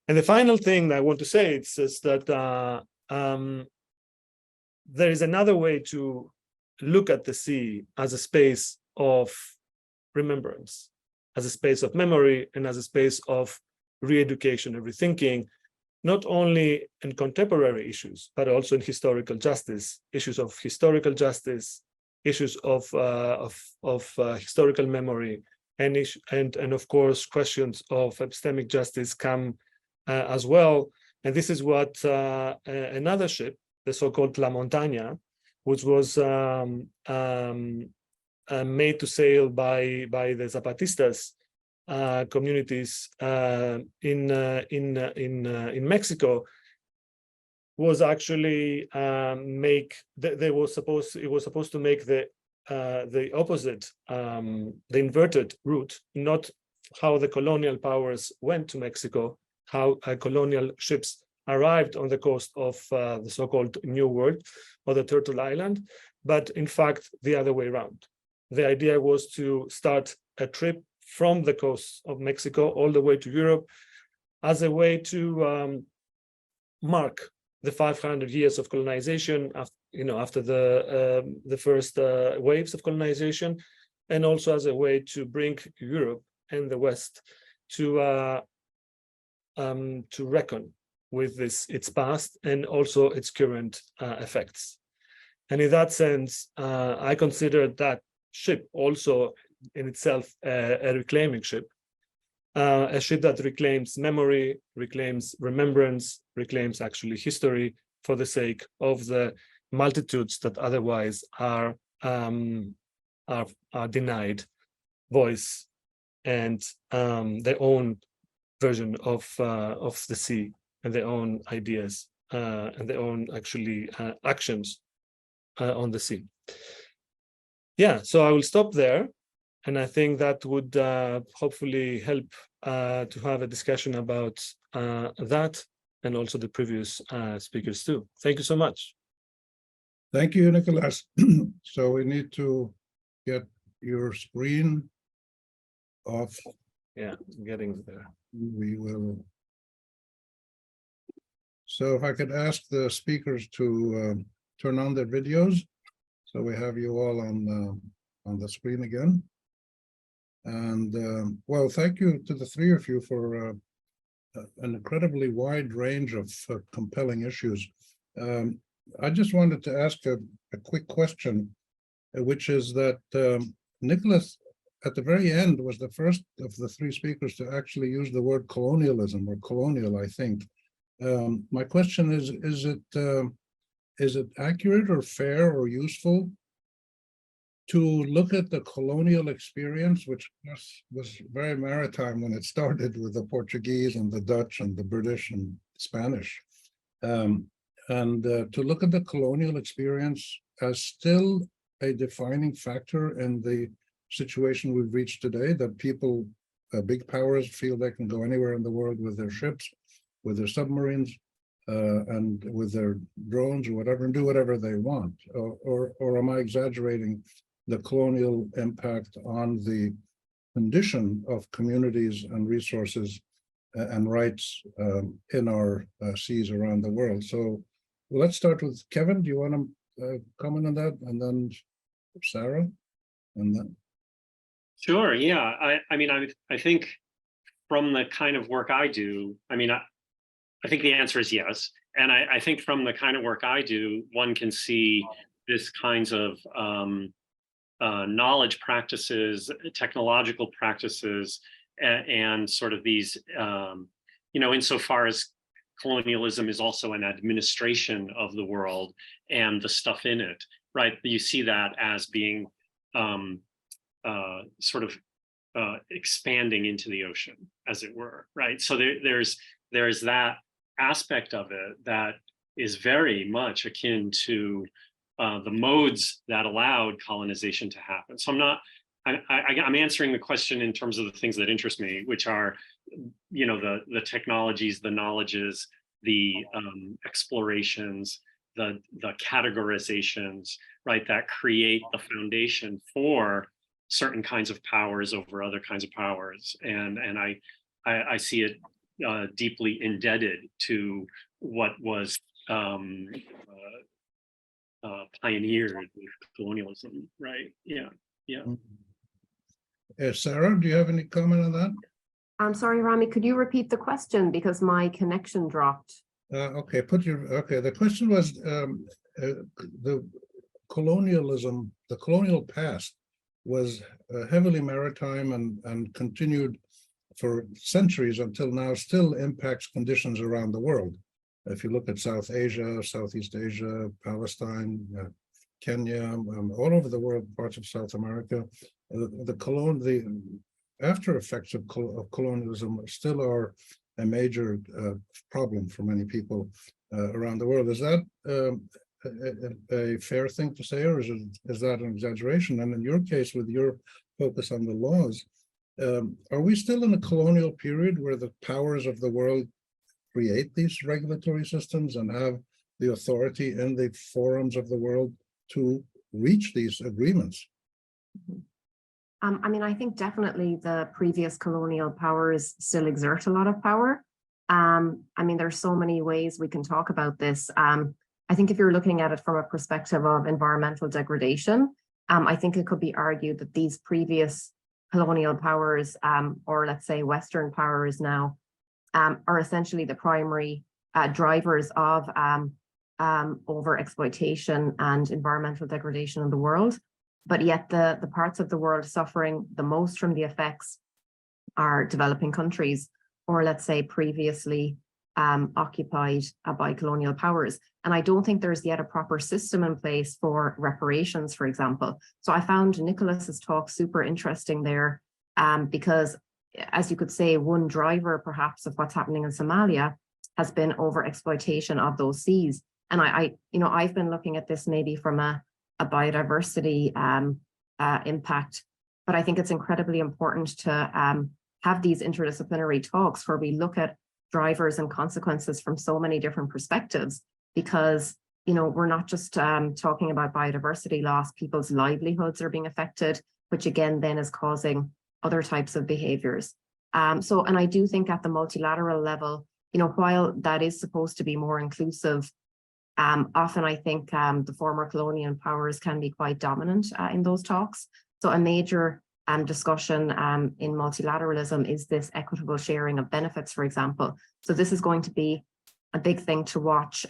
And the final thing I want to say is that there is another way to look at the sea as a space of remembrance, as a space of memory, and as a space of re-education and rethinking, not only in contemporary issues, but also in historical justice, issues of historical justice, issues of historical memory, and of course, questions of epistemic justice come as well. And this is what another ship, the so-called La Montaña, which was made to sail by the Zapatistas communities in Mexico was actually it was supposed to make the opposite, the inverted route, not how the colonial powers went to Mexico, how colonial ships arrived on the coast of the so-called New World or the Turtle Island, but in fact the other way around. The idea was to start a trip from the coast of Mexico all the way to Europe as a way to mark the 500 years of colonization, after the first waves of colonization, and also as a way to bring Europe and the West to reckon with its past and also its current effects. And in that sense, I consider that ship also in itself a reclaiming ship, a ship that reclaims memory, reclaims remembrance, reclaims actually history for the sake of the multitudes that otherwise are denied voice and their own version of the sea and their own ideas and their own actually actions on the sea. Yeah, so I will stop there. And I think that would hopefully help to have a discussion about that and also the previous speakers too. Thank you so much. Thank you, Nikolas. So we need to get your screen off. Yeah, getting there. We will. So if I could ask the speakers to turn on their videos, so we have you all on the screen again. And well, thank you to the three of you for an incredibly wide range of compelling issues. I just wanted to ask a quick question, which is that Nikolas, at the very end, was the first of the three speakers to actually use the word colonialism or colonial, I think. My question is it accurate or fair or useful to look at the colonial experience, which was very maritime when it started with the Portuguese and the Dutch and the British and Spanish, and to look at the colonial experience as still a defining factor in the situation we've reached today, that people, big powers, feel they can go anywhere in the world with their ships, with their submarines, and with their drones or whatever, and do whatever they want, or am I exaggerating the colonial impact on the condition of communities and resources and rights in our seas around the world? So let's start with Kevin. Do you want to comment on that? And then Sarah, and then. Sure, yeah. I mean, I think from the kind of work I do, I mean, I think the answer is yes. And I think from the kind of work I do, one can see this kinds of knowledge practices, technological practices, and sort of these, insofar as colonialism is also an administration of the world and the stuff in it, right? You see that as being sort of expanding into the ocean, as it were, right? So there's that aspect of it that is very much akin to the modes that allowed colonization to happen. So I'm answering the question in terms of the things that interest me, which are, the technologies, the knowledges, the explorations, the categorizations, right, that create the foundation for certain kinds of powers over other kinds of powers. And I see it deeply indebted to what was pioneered with colonialism, right? Yeah. Sarah, do you have any comment on that? I'm sorry, Rami, could you repeat the question because my connection dropped? Okay, the question was the colonialism, the colonial past was heavily maritime and continued for centuries until now, still impacts conditions around the world. If you look at South Asia, Southeast Asia, Palestine, Kenya, all over the world, parts of South America, the after effects of colonialism still are a major problem for many people around the world. Is that a fair thing to say, or is that an exaggeration? And in your case, with your focus on the laws, are we still in a colonial period where the powers of the world create these regulatory systems and have the authority in the forums of the world to reach these agreements? I mean, I think definitely the previous colonial powers still exert a lot of power. I mean, there's so many ways we can talk about this. I think if you're looking at it from a perspective of environmental degradation, I think it could be argued that these previous colonial powers, or let's say Western powers now, are essentially the primary drivers of overexploitation and environmental degradation in the world. But yet the parts of the world suffering the most from the effects are developing countries, or let's say previously occupied by colonial powers. And I don't think there's yet a proper system in place for reparations, for example. So I found Nikolas's talk super interesting there, because as you could say, one driver perhaps of what's happening in Somalia has been overexploitation of those seas. And I've been looking at this maybe from a biodiversity impact, but I think it's incredibly important to have these interdisciplinary talks where we look at drivers and consequences from so many different perspectives, because we're not just talking about biodiversity loss, people's livelihoods are being affected, which again then is causing other types of behaviors. And I do think at the multilateral level, while that is supposed to be more inclusive, often I think the former colonial powers can be quite dominant in those talks. So a major discussion in multilateralism is this equitable sharing of benefits, for example. So this is going to be a big thing to watch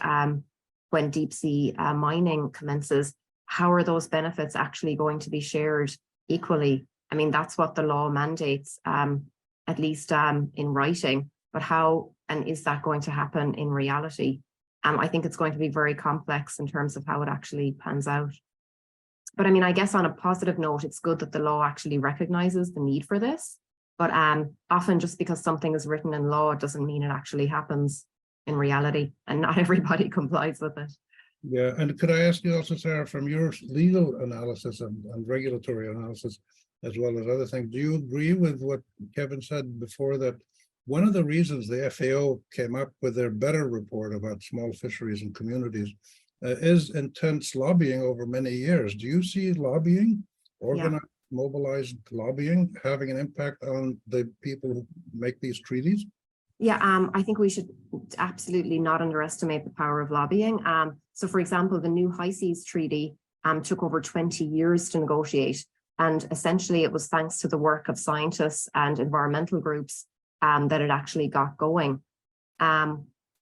when deep sea mining commences. How are those benefits actually going to be shared equally? I mean, that's what the law mandates, at least in writing, but how and is that going to happen in reality? I think it's going to be very complex in terms of how it actually pans out. But I mean, I guess on a positive note, it's good that the law actually recognizes the need for this. But often just because something is written in law, it doesn't mean it actually happens in reality, and not everybody complies with it. Yeah, and could I ask you also, Sarah, from your legal analysis and regulatory analysis, as well as other things, do you agree with what Kevin said before, that one of the reasons the FAO came up with their better report about small fisheries and communities is intense lobbying over many years? Do you see lobbying, organized, mobilized lobbying, having an impact on the people who make these treaties? Yeah, I think we should absolutely not underestimate the power of lobbying. So for example, the new High Seas Treaty took over 20 years to negotiate. And essentially it was thanks to the work of scientists and environmental groups that it actually got going.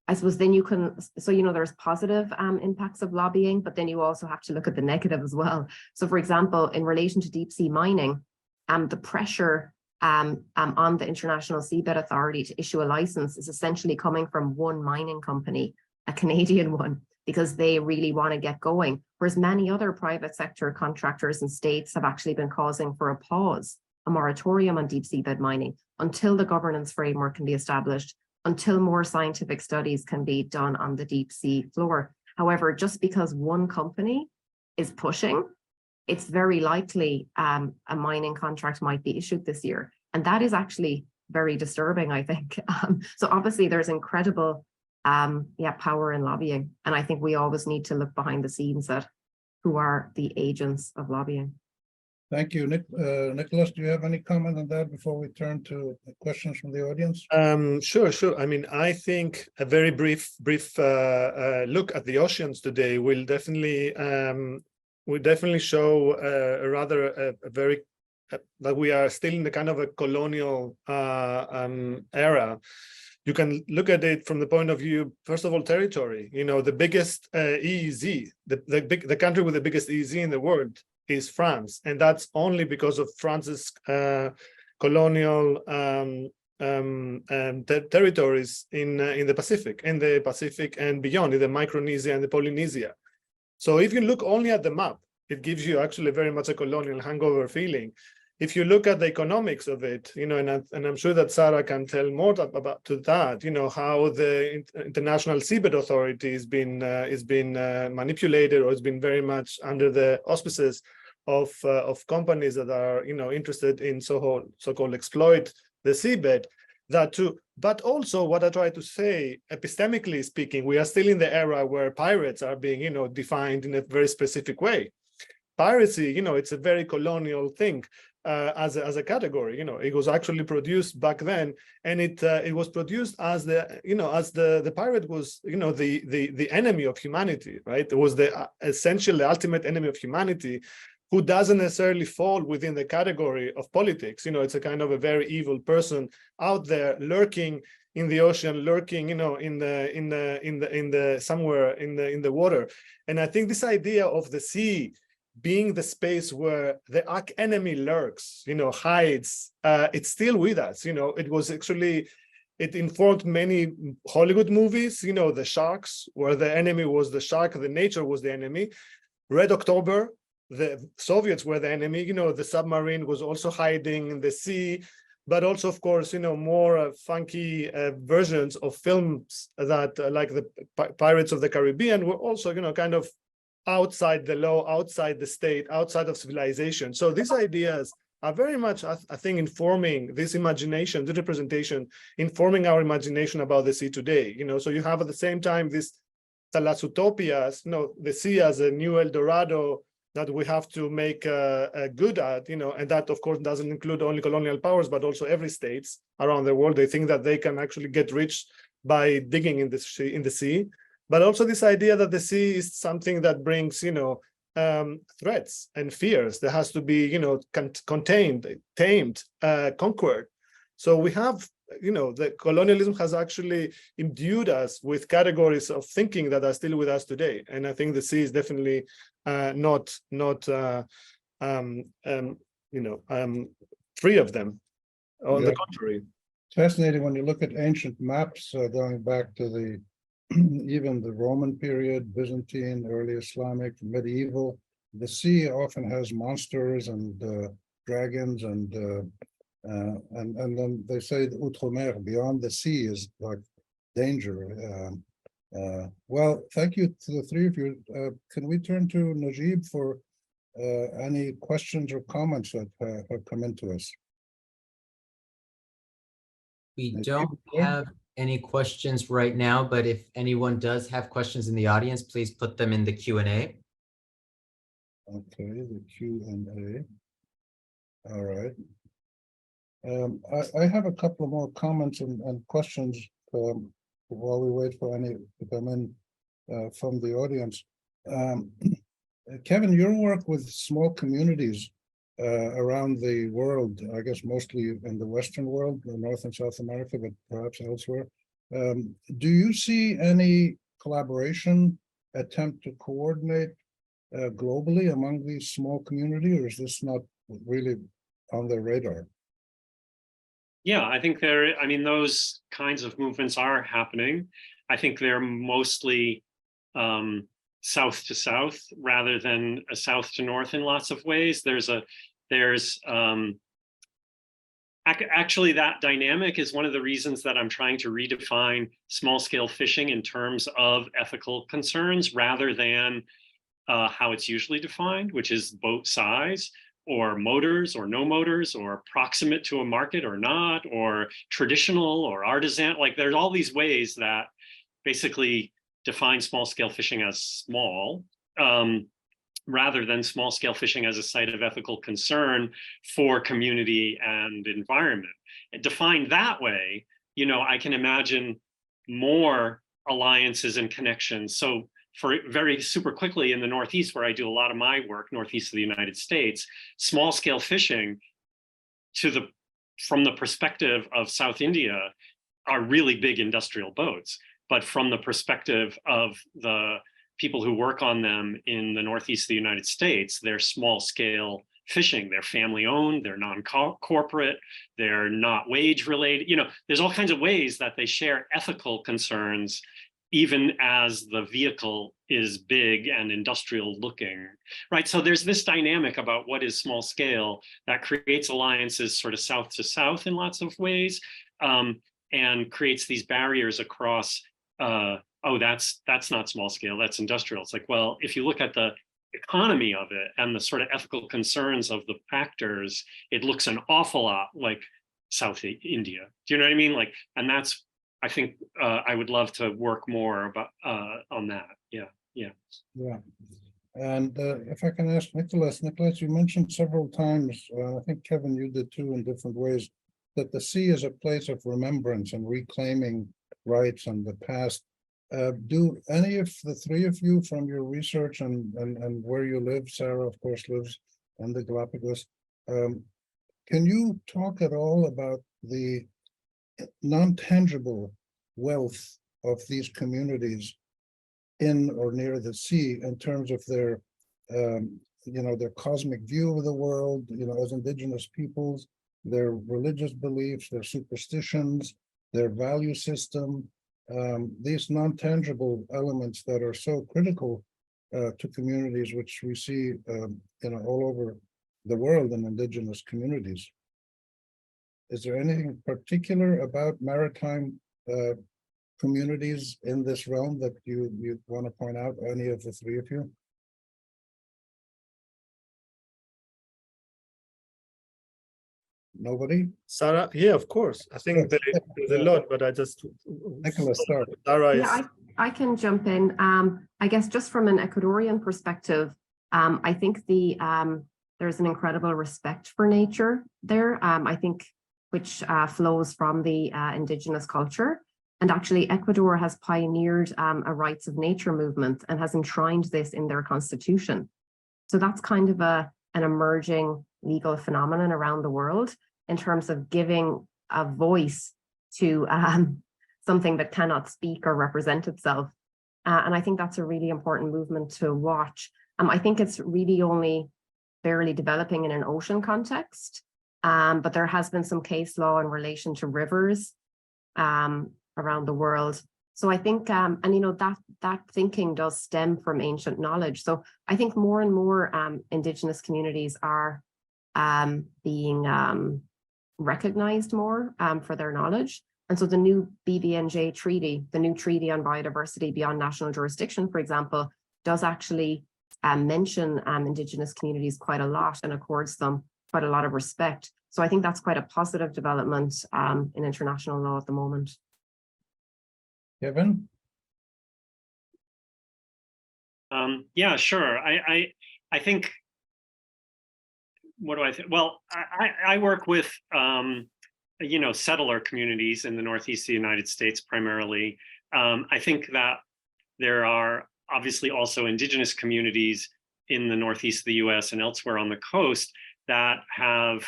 I suppose then you can, so there's positive impacts of lobbying, but then you also have to look at the negative as well. So for example, in relation to deep sea mining, the pressure on the International Seabed Authority to issue a license is essentially coming from one mining company, a Canadian one, because they really want to get going. Whereas many other private sector contractors and states have actually been causing for a pause, a moratorium on deep seabed mining until the governance framework can be established, until more scientific studies can be done on the deep sea floor. However, just because one company is pushing, it's very likely a mining contract might be issued this year. And that is actually very disturbing, I think. So obviously there's incredible power in lobbying. And I think we always need to look behind the scenes at who are the agents of lobbying. Thank you. Nikolas, do you have any comment on that before we turn to questions from the audience? Sure. I mean, I think a very brief look at the oceans today will definitely show that we are still in the kind of a colonial era. You can look at it from the point of view, first of all, territory. The biggest EEZ, the country with the biggest EEZ in the world is France, and that's only because of France's colonial territories in the Pacific and beyond, in the Micronesia and the Polynesia. So if you look only at the map, it gives you actually very much a colonial hangover feeling. if you look at the economics of it, and I'm sure that Sarah can tell more about to that, how the International Seabed Authority has been manipulated, or has been very much under the auspices of companies that are interested in so-called exploit the seabed. That too, but also what I try to say, epistemically speaking, we are still in the era where pirates are being defined in a very specific way. Piracy, it's a very colonial thing as a category. It was actually produced back then, and it was produced as the pirate was the enemy of humanity, right? It was the essentially the ultimate enemy of humanity, who doesn't necessarily fall within the category of politics. It's a kind of a very evil person out there lurking in the ocean, lurking, in the somewhere in the water. And I think this idea of the sea being the space where the arch enemy lurks, hides, it's still with us. It was actually, it informed many Hollywood movies, the sharks, where the enemy was the shark, the nature was the enemy. Red October, the Soviets were the enemy, the submarine was also hiding in the sea, but also, of course, more funky versions of films that, like the Pirates of the Caribbean, were also, kind of outside the law, outside the state, outside of civilization. So these ideas are very much, I think, informing this imagination, the representation, informing our imagination about the sea today. So you have at the same time this thalassotopias, the sea as a new El Dorado that we have to make good at, and that, of course, doesn't include only colonial powers, but also every states around the world. They think that they can actually get rich by digging in the sea. But also this idea that the sea is something that brings, threats and fears. There has to be, contained, tamed, conquered. So we have, the colonialism has actually imbued us with categories of thinking that are still with us today. And I think the sea is definitely not free of them. On the contrary. Fascinating when you look at ancient maps going back to the even the Roman period, Byzantine, early Islamic, medieval. The sea often has monsters and dragons, and then they say the outre-mer, beyond the sea, is like danger. Well, thank you to the three of you. Can we turn to Najib for any questions or comments that have come into us? We don't have any questions right now, but if anyone does have questions in the audience, please put them in the Q&A. Okay, the Q&A. All right. I have a couple of more comments and questions while we wait for any to come in from the audience. Kevin, your work with small communities around the world, I guess mostly in the Western world, North and South America, but perhaps elsewhere. Do you see any collaboration attempt to coordinate globally among these small communities, or is this not really on their radar? Yeah, I think those kinds of movements are happening. I think they're mostly south to south rather than a south to north in lots of ways. Actually, that dynamic is one of the reasons that I'm trying to redefine small-scale fishing in terms of ethical concerns rather than how it's usually defined, which is boat size or motors or no motors or proximate to a market or not, or traditional or artisan. Like there's all these ways that basically define small-scale fishing as small, rather than small-scale fishing as a site of ethical concern for community and environment. And defined that way, I can imagine more alliances and connections. So for very super quickly in the Northeast, where I do a lot of my work, Northeast of the United States, small-scale fishing from the perspective of South India are really big industrial boats. But from the perspective of the people who work on them in the Northeast of the United States, they're small scale fishing. They're family owned, they're non-corporate, they're not wage related. There's all kinds of ways that they share ethical concerns even as the vehicle is big and industrial looking, right? So there's this dynamic about what is small scale that creates alliances sort of south to south in lots of ways, and creates these barriers across, oh, that's not small scale, that's industrial. It's like, well, if you look at the economy of it and the sort of ethical concerns of the actors, it looks an awful lot like South India. Do you know what I mean? Like, and that's, I think I would love to work more about on that. Yeah. Yeah. And if I can ask Nikolas, you mentioned several times, I think Kevin, you did too in different ways, that the sea is a place of remembrance and reclaiming rights and the past. Do any of the three of you from your research and where you live, Sarah, of course, lives in the Galapagos, can you talk at all about the non-tangible wealth of these communities in or near the sea in terms of their, their cosmic view of the world, as indigenous peoples, their religious beliefs, their superstitions, their value system, these non-tangible elements that are so critical to communities, which we see, all over the world in indigenous communities. Is there anything particular about maritime communities in this realm that you want to point out, any of the three of you? Nobody? Sarah, yeah, of course. I think there's a lot, but I just Nikolas, start. Sarah is, Yeah, I can jump in. I guess just from an Ecuadorian perspective, I think there's an incredible respect for nature there, I think, which flows from the indigenous culture. And actually, Ecuador has pioneered a rights of nature movement and has enshrined this in their constitution. So that's kind of an emerging legal phenomenon around the world in terms of giving a voice to something that cannot speak or represent itself. And I think that's a really important movement to watch. I think it's really only barely developing in an ocean context, but there has been some case law in relation to rivers around the world. So I think, that thinking does stem from ancient knowledge. So I think more and more indigenous communities are being recognized more for their knowledge. And so the new BBNJ treaty, the new treaty on biodiversity beyond national jurisdiction, for example, does actually mention indigenous communities quite a lot and accords them quite a lot of respect. So I think that's quite a positive development in international law at the moment. Kevin? Yeah, sure. I think, what do I think? Well, I work with, settler communities in the Northeast of the United States primarily. I think that there are obviously also indigenous communities in the Northeast of the US and elsewhere on the coast that have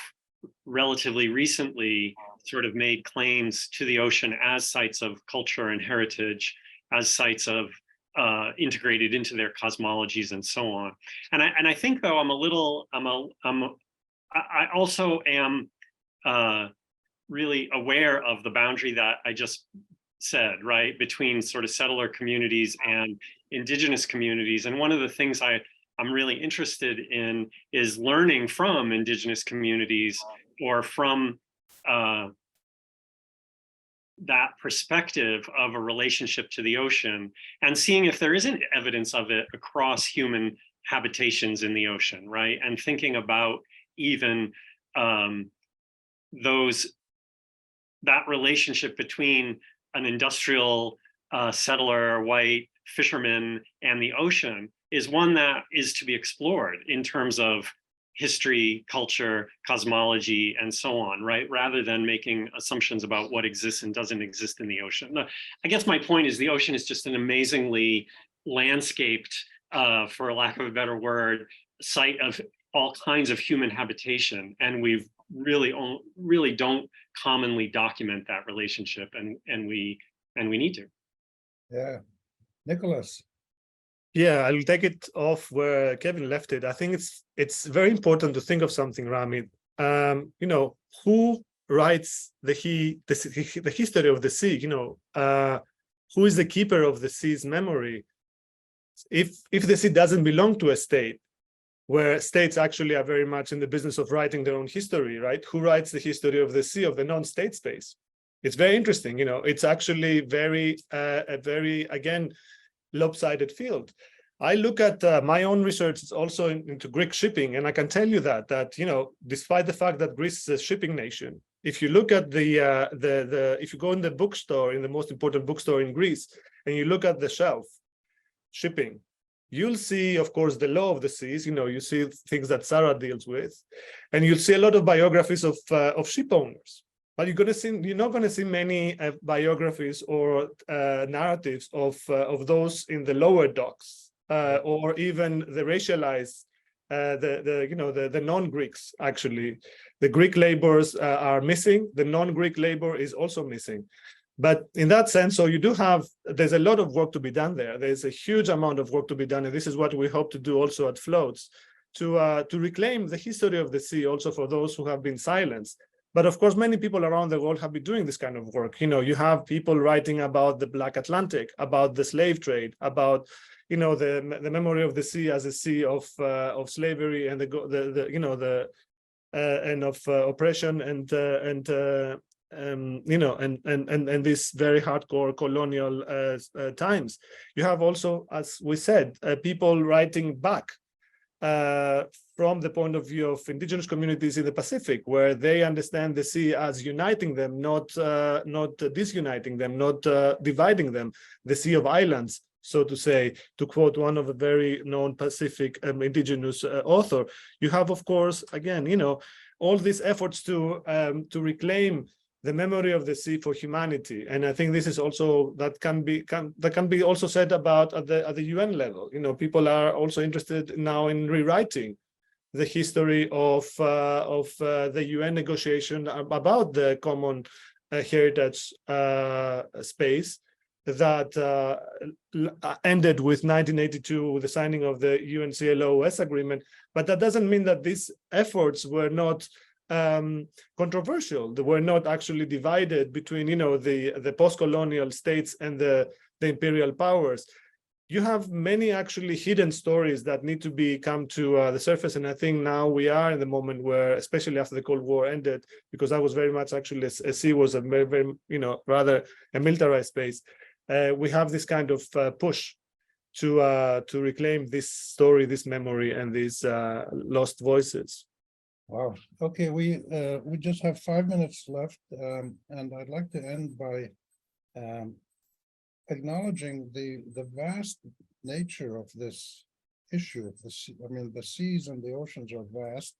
relatively recently sort of made claims to the ocean as sites of culture and heritage, as sites of integrated into their cosmologies and so on. And I think though I also am really aware of the boundary that I just said, right, between sort of settler communities and indigenous communities. And one of the things I'm really interested in is learning from indigenous communities or from that perspective of a relationship to the ocean and seeing if there isn't evidence of it across human habitations in the ocean, right? And thinking about even that relationship between an industrial settler, white fisherman, and the ocean is one that is to be explored in terms of history, culture, cosmology, and so on, right? Rather than making assumptions about what exists and doesn't exist in the ocean. I guess my point is the ocean is just an amazingly landscaped, for lack of a better word, site of all kinds of human habitation. And we've really don't commonly document that relationship, and we need to. Yeah. Nikolas. yeah, I'll take it off where Kevin left it. I think it's very important to think of something, Rami. Who writes the history of the sea? who is the keeper of the sea's memory? If the sea doesn't belong to a state, where states actually are very much in the business of writing their own history, right? Who writes the history of the sea, of the non-state space? It's very interesting, it's actually a very, again, lopsided field. I look at my own research, it's also into Greek shipping, and I can tell you that despite the fact that Greece is a shipping nation, if you look at if you go in the bookstore, in the most important bookstore in Greece, and you look at the shelf, shipping, you'll see, of course, the law of the seas. You see things that Sarah deals with, and you'll see a lot of biographies of ship owners. But you're not going to see many biographies or narratives of those in the lower docks, or even the racialized, the non-Greeks. Actually, the Greek laborers are missing. The non-Greek labor is also missing. But in that sense, so there's a lot of work to be done there. There's a huge amount of work to be done, and this is what we hope to do also at Floats, to reclaim the history of the sea also for those who have been silenced. But of course, many people around the world have been doing this kind of work. You have people writing about the Black Atlantic, about the slave trade, about the memory of the sea as a sea of slavery and and of oppression and this very hardcore colonial times. You have also, as we said, people writing back from the point of view of indigenous communities in the Pacific, where they understand the sea as uniting them, not disuniting them, not dividing them, the Sea of Islands, so to say, to quote one of a very known Pacific indigenous author. You have, of course, again, all these efforts to reclaim the memory of the sea for humanity, and I think this is also that can be also said about at the UN level. People are also interested now in rewriting the history of the UN negotiation about the common heritage space that ended with 1982 with the signing of the UNCLOS agreement. But that doesn't mean that these efforts were not controversial. They were not actually divided between the post-colonial states and the imperial powers. You have many actually hidden stories that need to come to the surface, and I think now we are in the moment where, especially after the Cold War ended, because that was very much actually a sea was a very, very rather a militarized space. We have this kind of push to reclaim this story, this memory, and these lost voices. Wow. Okay, we just have 5 minutes left, and I'd like to end by acknowledging the vast nature of this issue. The seas and the oceans are vast,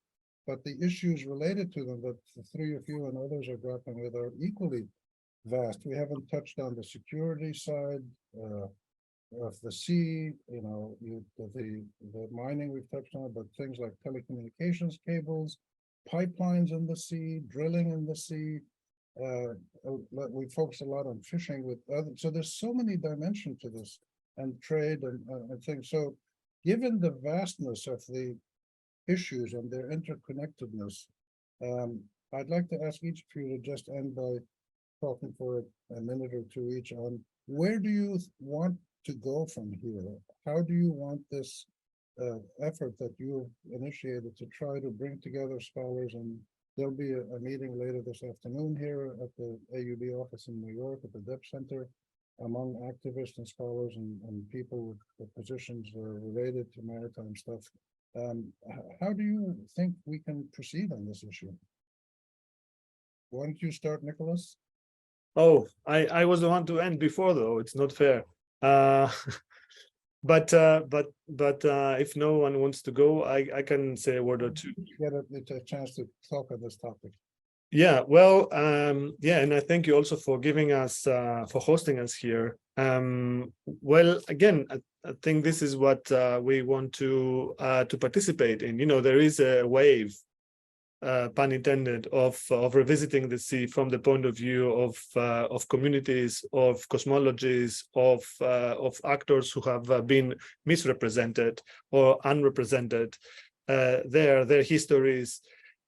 but the issues related to them that the three of you and others are grappling with are equally vast. We haven't touched on the security side of the sea, the mining we've touched on, but things like telecommunications cables, pipelines in the sea, drilling in the sea. We focus a lot on fishing with others. So there's so many dimensions to this, and trade and things. So given the vastness of the issues and their interconnectedness, I'd like to ask each of you to just end by talking for a minute or two each on where do you want to go from here? How do you want this effort that you've initiated to try to bring together scholars? And there'll be a meeting later this afternoon here at the AUB office in New York at the Depth Center among activists and scholars and people with positions related to maritime stuff. How do you think we can proceed on this issue? Why don't you start, Nikolas? Oh, I was the one to end before, though. It's not fair. But if no one wants to go, I can say a word or two. Get a chance to talk on this topic. Yeah, well, yeah, and I thank you also for giving us, for hosting us here. Well, again, I think this is what we want to participate in. There is a wave, pun intended, of revisiting the sea from the point of view of communities, of cosmologies, of actors who have been misrepresented or unrepresented, their histories.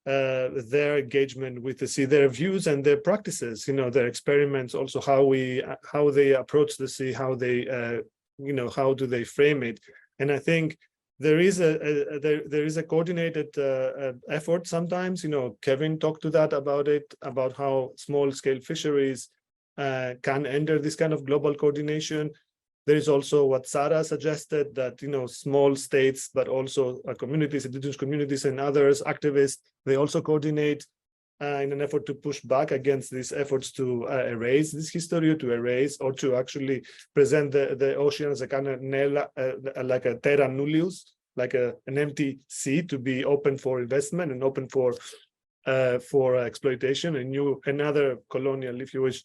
their engagement with the sea, their views and their practices, their experiments, also how they approach the sea, how they, how do they frame it. And I think there is a coordinated effort sometimes. Kevin talked to that about how small scale fisheries can enter this kind of global coordination. There is also what Sarah suggested, that small states, but also communities, indigenous communities and others, activists, they also coordinate in an effort to push back against these efforts to erase this history, to erase or to actually present the ocean as a kind of like a terra nullius, like an empty sea to be open for investment and open for exploitation and another colonial, if you wish,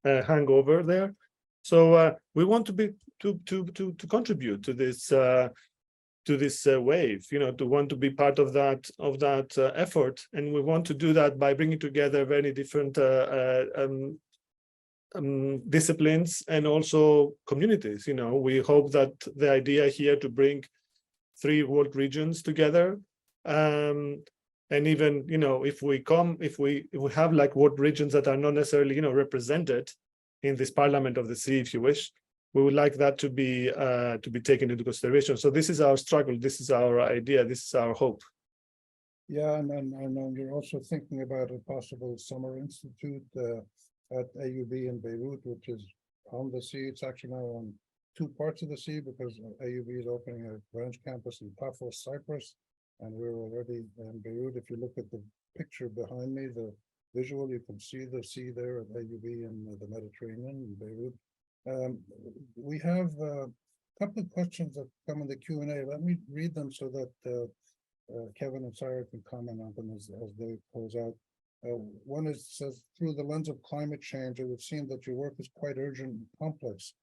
hangover there. So we want to contribute to this wave, to want to be part of that effort, and we want to do that by bringing together very different disciplines and also communities. We hope that the idea here to bring 3 world regions together, and even if we have like world regions that are not necessarily represented in this Parliament of the Sea, if you wish, we would like that to be taken into consideration. So this is our struggle, this is our idea, this is our hope. Yeah, and you're also thinking about a possible summer institute at AUB in Beirut, which is on the sea. It's actually now on 2 parts of the sea, because AUB is opening a branch campus in Paphos, Cyprus, and we're already in Beirut. If you look at the picture behind me, the visual, you can see the sea there at AUB in the Mediterranean in Beirut. We have a couple of questions that come in the Q&A. Let me read them so that Kevin and Sarah can comment on them as they close out. One says, through the lens of climate change, it would seem that your work is quite urgent and complex.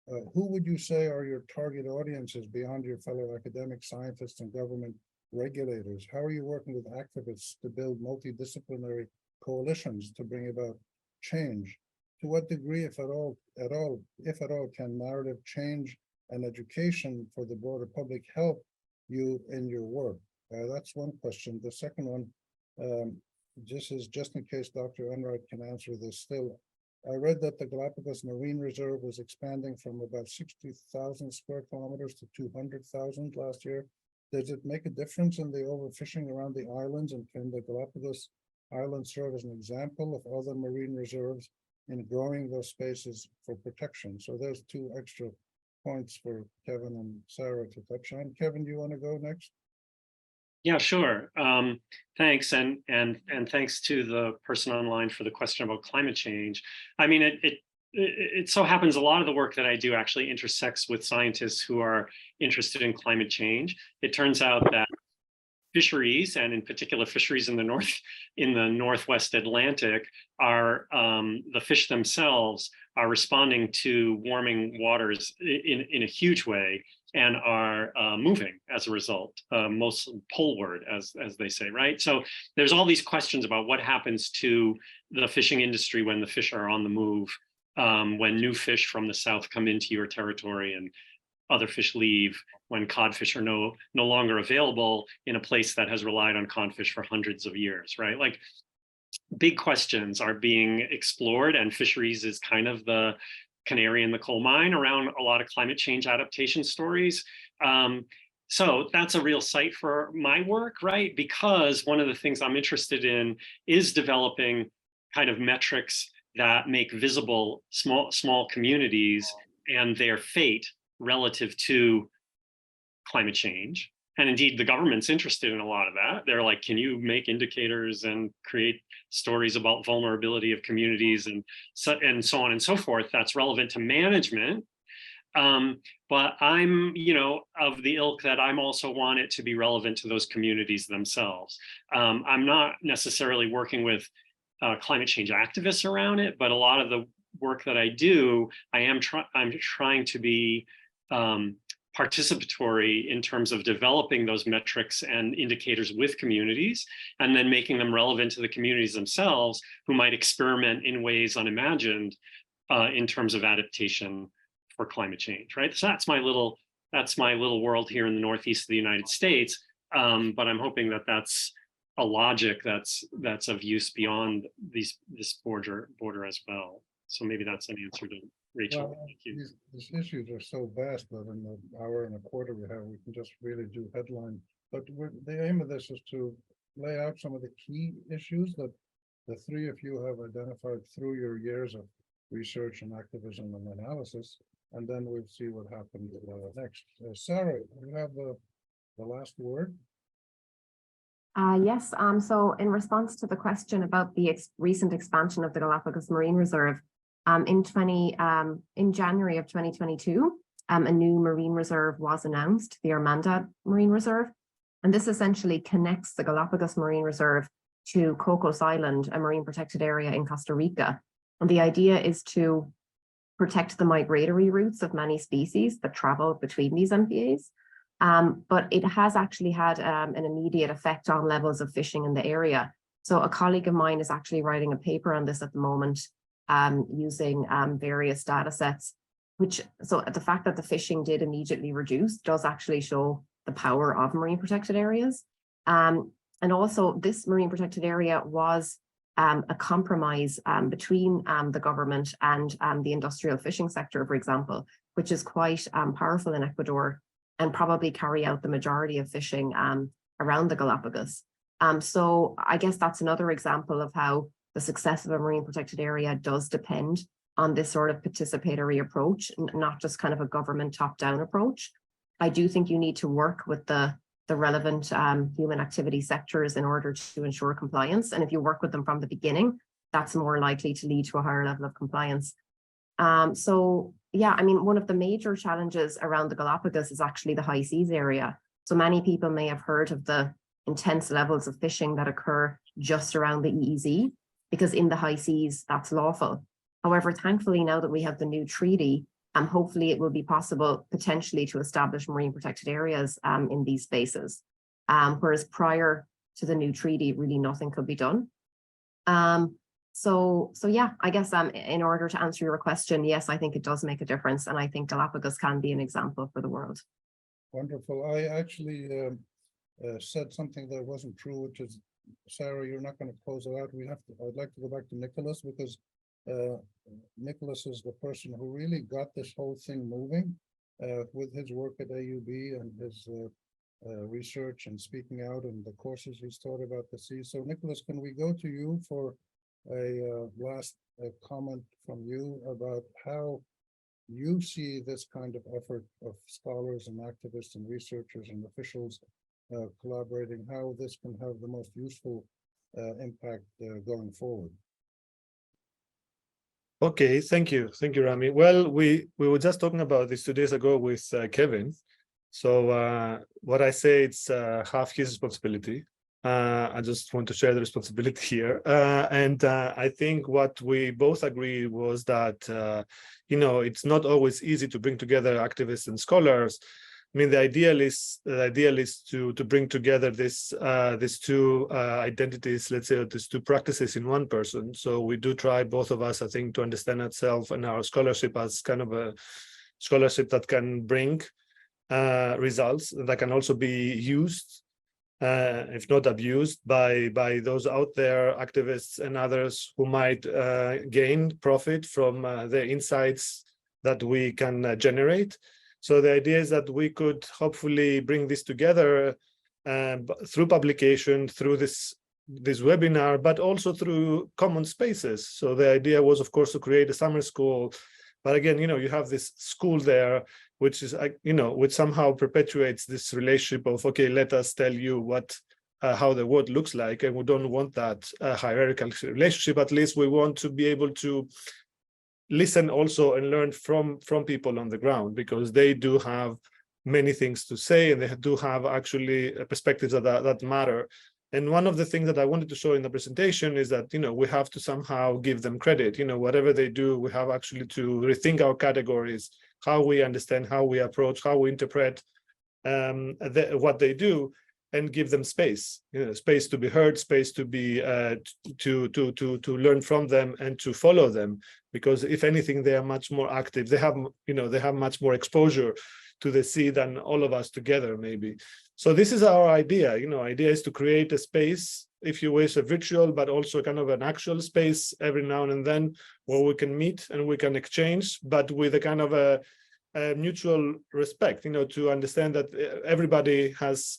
Who would you say are your target audiences beyond your fellow academic scientists and government regulators? How are you working with activists to build multidisciplinary coalitions to bring about change? To what degree, if at all, can narrative change and education for the broader public help you in your work? That's one question. The second one, just in case Dr. Enright can answer this still, I read that the Galapagos Marine Reserve was expanding from about 60,000 square kilometers to 200,000 last year. Does it make a difference in the overfishing around the islands, and can the Galapagos Islands serve as an example of other marine reserves in growing those spaces for protection? So there's 2 extra points for Kevin and Sarah to touch on. Kevin, do you want to go next? Yeah, sure. Thanks, and thanks to the person online for the question about climate change. I mean, it so happens a lot of the work that I do actually intersects with scientists who are interested in climate change. It turns out that fisheries, and in particular fisheries in the Northwest Atlantic, are the fish themselves are responding to warming waters in a huge way, and are moving as a result, most poleward, as they say, right? So there's all these questions about what happens to the fishing industry when the fish are on the move, when new fish from the south come into your territory and other fish leave, when codfish are no longer available in a place that has relied on codfish for hundreds of years, right? Like, big questions are being explored, and fisheries is kind of the canary in the coal mine around a lot of climate change adaptation stories. So that's a real site for my work, right? Because one of the things I'm interested in is developing kind of metrics that make visible small communities and their fate relative to climate change. And indeed, the government's interested in a lot of that. They're like, can you make indicators and create stories about vulnerability of communities and so on and so forth that's relevant to management? But I'm, of the ilk that I'm also want it to be relevant to those communities themselves. I'm not necessarily working with climate change activists around it, but a lot of the work that I do, I'm trying to be participatory in terms of developing those metrics and indicators with communities, and then making them relevant to the communities themselves, who might experiment in ways unimagined in terms of adaptation for climate change, right? So that's my little world here in the Northeast of the United States. But I'm hoping that that's logic that's of use beyond this border as well. So maybe that's an answer to Rachel. Well, Thank you. these issues are so vast that in the hour and a quarter we have, we can just really do headline. But the aim of this is to lay out some of the key issues that the three of you have identified through your years of research and activism and analysis, and then we'll see what happens next. Sarah, you have the last word. Yes, so in response to the question about the recent expansion of the Galapagos Marine Reserve, in January of 2022, a new marine reserve was announced, the Armanda Marine Reserve, and this essentially connects the Galapagos Marine Reserve to Cocos Island, a marine protected area in Costa Rica. And the idea is to protect the migratory routes of many species that travel between these MPAs. But it has actually had an immediate effect on levels of fishing in the area. So a colleague of mine is actually writing a paper on this at the moment, using various data sets, so the fact that the fishing did immediately reduce does actually show the power of marine protected areas. And also this marine protected area was a compromise between the government and the industrial fishing sector, for example, which is quite powerful in Ecuador and probably carry out the majority of fishing around the Galapagos. So I guess that's another example of how the success of a marine protected area does depend on this sort of participatory approach, not just kind of a government top-down approach. I do think you need to work with the relevant human activity sectors in order to ensure compliance. And if you work with them from the beginning, that's more likely to lead to a higher level of compliance. So yeah, I mean, one of the major challenges around the Galapagos is actually the high seas area. So many people may have heard of the intense levels of fishing that occur just around the EEZ, because in the high seas, that's lawful. However, thankfully, now that we have the new treaty, hopefully it will be possible potentially to establish marine protected areas in these spaces. Whereas prior to the new treaty, really nothing could be done. So yeah, I guess in order to answer your question, yes, I think it does make a difference. And I think Galapagos can be an example for the world. Wonderful. I actually said something that wasn't true, which is, Sarah, you're not going to close it out. I'd like to go back to Nikolas, because Nikolas is the person who really got this whole thing moving with his work at AUB and his research and speaking out and the courses he's taught about the sea. So Nikolas, can we go to you for a last comment from you about how you see this kind of effort of scholars and activists and researchers and officials collaborating, how this can have the most useful impact going forward? Okay, thank you, Rami. Well, we were just talking about this 2 days ago with Kevin. So what I say, it's half his responsibility. I just want to share the responsibility here. And I think what we both agreed was that, it's not always easy to bring together activists and scholars. I mean, the ideal is to bring together these two identities, let's say, these two practices in one person. So we do try, both of us, I think, to understand ourselves and our scholarship as kind of a scholarship that can bring results that can also be used, if not abused, by those out there, activists and others who might gain profit from the insights that we can generate. So the idea is that we could hopefully bring this together through publication, through this webinar, but also through common spaces. So the idea was, of course, to create a summer school. But again, you have this school there, which is, which somehow perpetuates this relationship of, okay, let us tell you how the world looks like. And we don't want that hierarchical relationship. At least we want to be able to listen also and learn from people on the ground, because they do have many things to say, and they do have actually perspectives that matter. And one of the things that I wanted to show in the presentation is that, we have to somehow give them credit. Whatever they do, we have actually to rethink our categories, how we understand, how we approach, how we interpret what they do, and give them space, space to be heard, space to be to learn from them and to follow them. Because if anything, they are much more active. They have much more exposure to the sea than all of us together, maybe. So this is our idea. Idea is to create a space, if you wish, a virtual, but also kind of an actual space every now and then where we can meet and we can exchange, but with a kind of a mutual respect, to understand that everybody has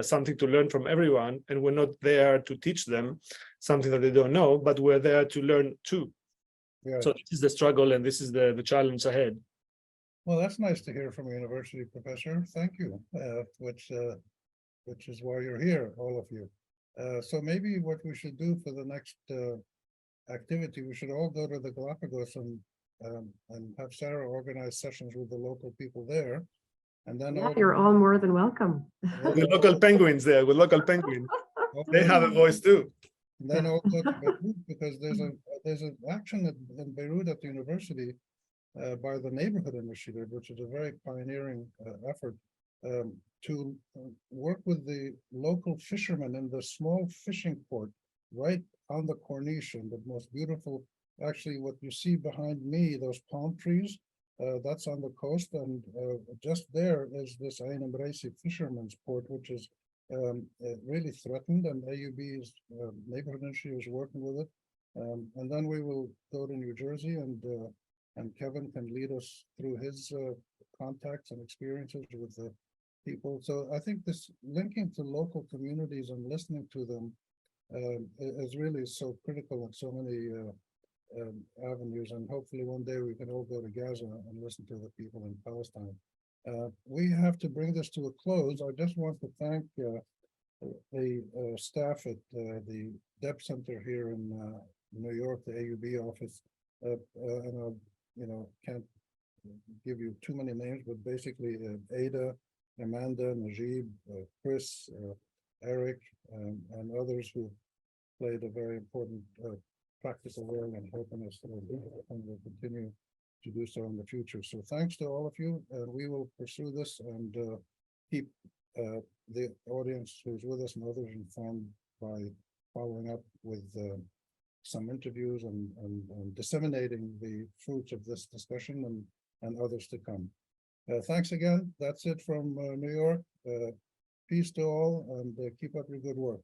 something to learn from everyone, and we're not there to teach them something that they don't know, but we're there to learn too. Yeah. So this is the struggle, and this is the challenge ahead. Well, that's nice to hear from a university professor. Thank you, which is why you're here, all of you. So maybe what we should do for the next activity, we should all go to the Galapagos and have Sarah organize sessions with the local people there. And then Yeah, you're all more than welcome. With local penguins there, with local penguins. They have a voice too. And then also to Beirut, because there's an action in Beirut at the university by the Neighborhood Initiative, which is a very pioneering effort to work with the local fishermen in the small fishing port right on the Corniche, and the most beautiful, actually what you see behind me, those palm trees, that's on the coast, and just there is this Enwright fisherman's port, which is really threatened, and AUB's Neighborhood Initiative is working with it. And then we will go to New Jersey, and Kevin can lead us through his contacts and experiences with the people. So I think this linking to local communities and listening to them is really so critical in so many avenues. And hopefully one day we can all go to Gaza and listen to the people in Palestine. We have to bring this to a close. I just want to thank the staff at the DEP Center here in New York, the AUB office. And I can't give you too many names, but basically Ada, Amanda, Najib, Chris, Eric, and others who played a very important practical role in helping us and will continue to do so in the future. So thanks to all of you, and we will pursue this and keep the audience who's with us and others informed by following up with some interviews and disseminating the fruits of this discussion and others to come. Thanks again. That's it from New York. Peace to all, and keep up your good work.